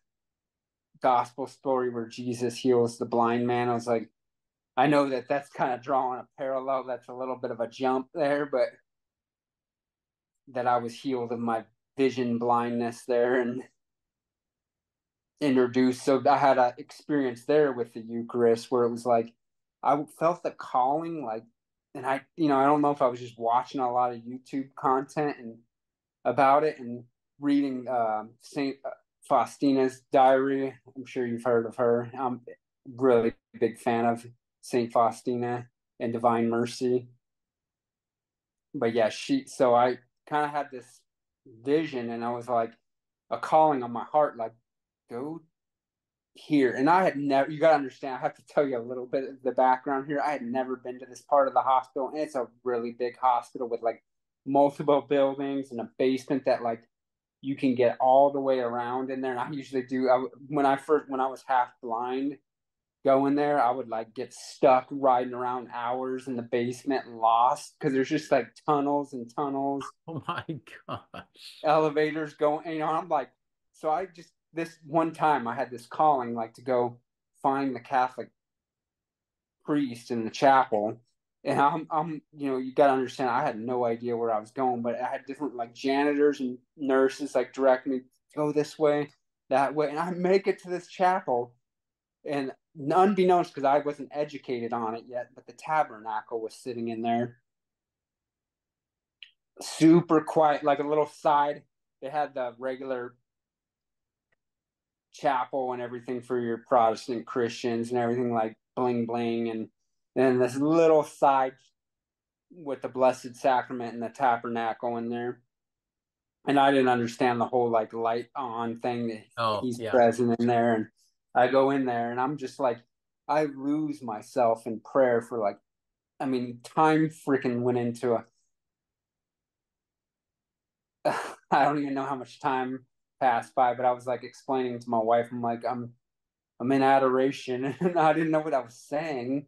gospel story where Jesus heals the blind man. I was like, I know that that's kind of drawing a parallel. That's a little bit of a jump there, but that I was healed of my vision blindness there and introduced. So I had an experience there with the Eucharist where it was like I felt the calling, like, and I don't know if I was just watching a lot of YouTube content and about it and reading Saint Faustina's diary. I'm sure you've heard of her. I'm really big fan of Saint Faustina and Divine Mercy. But yeah, so I kind of had this vision and I was like a calling on my heart, like, go here. And I had never, you got to understand, I have to tell you a little bit of the background here. I had never been to this part of the hospital. And it's a really big hospital with like multiple buildings and a basement that like you can get all the way around in there. And I usually do, when I was half blind, going there, I would like get stuck riding around hours in the basement and lost because there's just like tunnels and tunnels, Oh my gosh. elevators going. I'm like, so I just this one time I had this calling like to go find the Catholic priest in the chapel. And you got to understand, I had no idea where I was going, but I had different like janitors and nurses like direct me, go this way, that way. And I make it to this chapel. And unbeknownst, because I wasn't educated on it yet, but the tabernacle was sitting in there, super quiet, like a little side. They had the regular chapel and everything for your Protestant Christians and everything like bling bling, and then this little side with the Blessed Sacrament and the tabernacle in there. And I didn't understand the whole like light on thing that Oh, he's yeah. present in there. And I go in there and I'm just like, I lose myself in prayer for like, I mean, time freaking went into a, I don't even know how much time passed by, but I was like explaining to my wife, I'm like, I'm in adoration, and I didn't know what I was saying.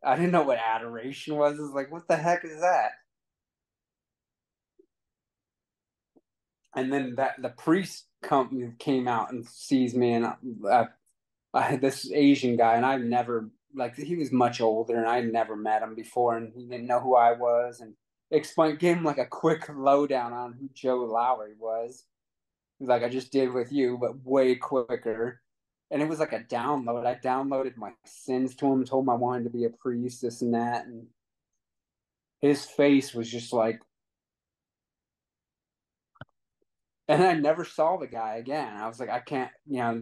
I didn't know what adoration was. It's like, what the heck is that? And then that the priest came out and sees me, and I had this Asian guy, and I never like he was much older, and I had never met him before, and he didn't know who I was, and gave him like a quick lowdown on who Joe Lowrey was. He's like, I just did with you, but way quicker. And it was like a download. I downloaded my sins to him, told him I wanted to be a priest, this and that, and his face was just like, and I never saw the guy again. I was like, I can't,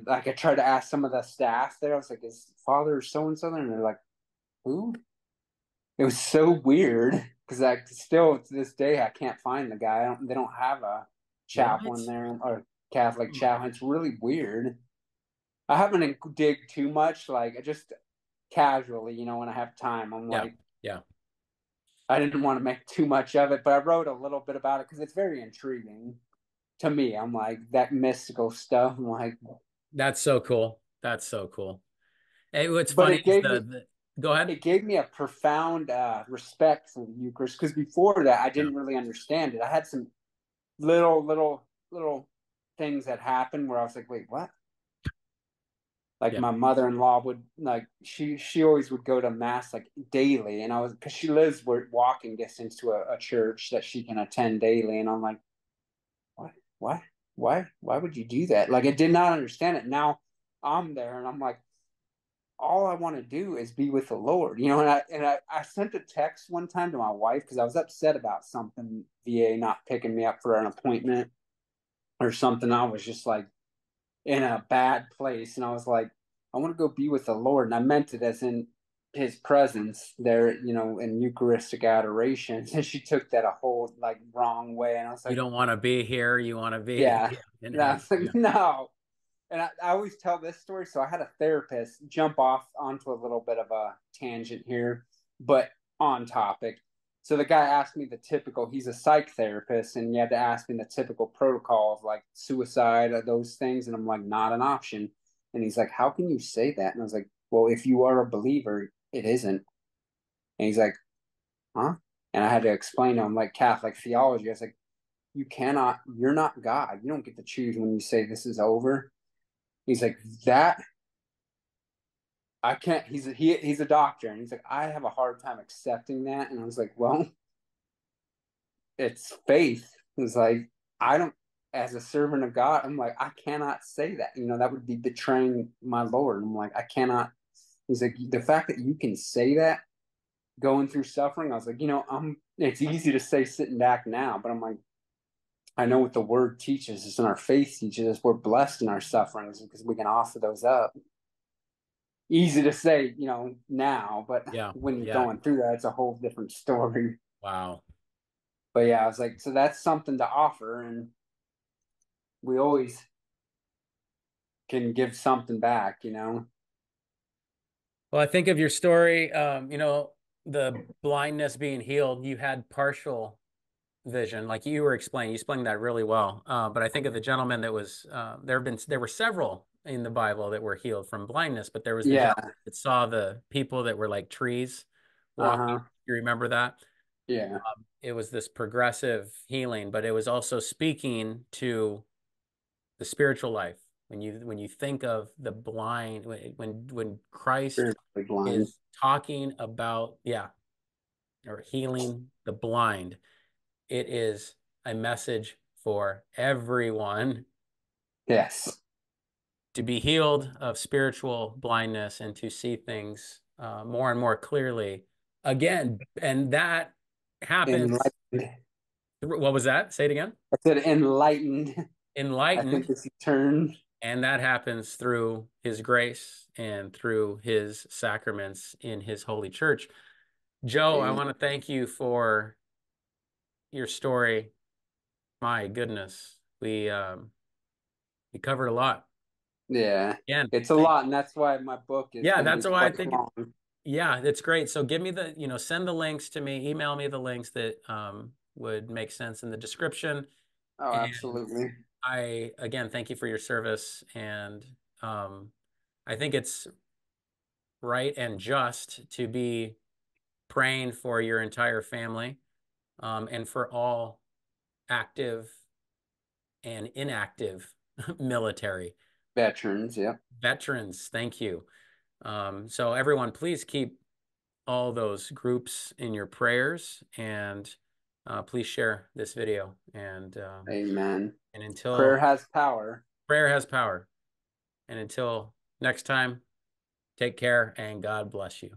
like I tried to ask some of the staff there. I was like, is father so and so? And they're like, who? It was so weird because I still to this day I can't find the guy. They don't have a chaplain What? there or Catholic Oh, chaplain. It's really weird. I haven't dig too much, like just casually, when I have time. I'm yeah. like, Yeah. I didn't want to make too much of it, but I wrote a little bit about it because it's very intriguing to me. I'm like that mystical stuff. I'm like, That's so cool. That's so cool. Hey, what's but funny is go ahead. it gave me a profound respect for the Eucharist because before that I Yeah. didn't really understand it. I had some little things that happened where I was like, wait, what? Like Yeah. my mother-in-law would like she always would go to mass like daily, and I was because she lives walking distance to a church that she can attend daily, and I'm like, what, what, why would you do that? Like I did not understand it. Now I'm there, and I'm like, all I want to do is be with the Lord, And I sent a text one time to my wife because I was upset about something, VA not picking me up for an appointment or something. I was just like in a bad place, and I was like, I want to go be with the Lord, and I meant it as in His presence there, in Eucharistic adoration. And she took that a whole like wrong way, and I was You like, don't want to be here. You want to be yeah, in and I heaven. was like, Yeah. no. And I always tell this story. So I had a therapist jump off onto a little bit of a tangent here, but on topic. So the guy asked me the typical, he's a psych therapist, and he had to ask me the typical protocol of like suicide, those things. And I'm like, not an option. And he's like, how can you say that? And I was like, well, if you are a believer, it isn't. And he's like, huh? And I had to explain to him like Catholic theology. I was like, you're not God. You don't get to choose when you say this is over. He's like, that I can't. He's a doctor, and he's like, I have a hard time accepting that. And I was like, well, it's faith. He's like, I don't, as a servant of God, I'm like, I cannot say that. That would be betraying my Lord. I'm like, I cannot. He's like, the fact that you can say that going through suffering. I was like, It's easy to say sitting back now, but I'm like, I know what the Word teaches us and our faith teaches us. We're blessed in our sufferings because we can offer those up. Easy to say, now, but Yeah. when you're Yeah. going through that, it's a whole different story. Wow. But yeah, I was like, so that's something to offer, and we always can give something back. Well, I think of your story, the blindness being healed, you had partial vision, like you were explaining. You explained that really well. But I think of the gentleman that was there were several in the Bible that were healed from blindness, but there was the Yeah. gentleman that saw the people that were like trees walking. Uh-huh. You remember that? Yeah. It was this progressive healing, but it was also speaking to the spiritual life. When you think of the blind, when Christ Spiritually blind. is talking about, yeah, or healing the blind, it is a message for everyone Yes. to be healed of spiritual blindness and to see things more and more clearly again. And that happens. Enlightened. What was that? Say it again. I said enlightened. I Enlightened. think it's a turn. And that happens through his grace and through his sacraments in his holy church. Joe, I Amen. want to thank you for your story. My goodness, we covered a lot. Yeah, Again, it's a lot, and that's why my book is yeah, going to be that's why I quite think, long. yeah, it's great. So give me the, send the links to me, email me the links that would make sense in the description. Oh, And absolutely. I, again, thank you for your service. And I think it's right and just to be praying for your entire family, and for all active and inactive military Veterans, yep. veterans. Thank you. So everyone, please keep all those groups in your prayers, and please share this video. Amen. And until Prayer has power. prayer has power, and until next time, take care and God bless you.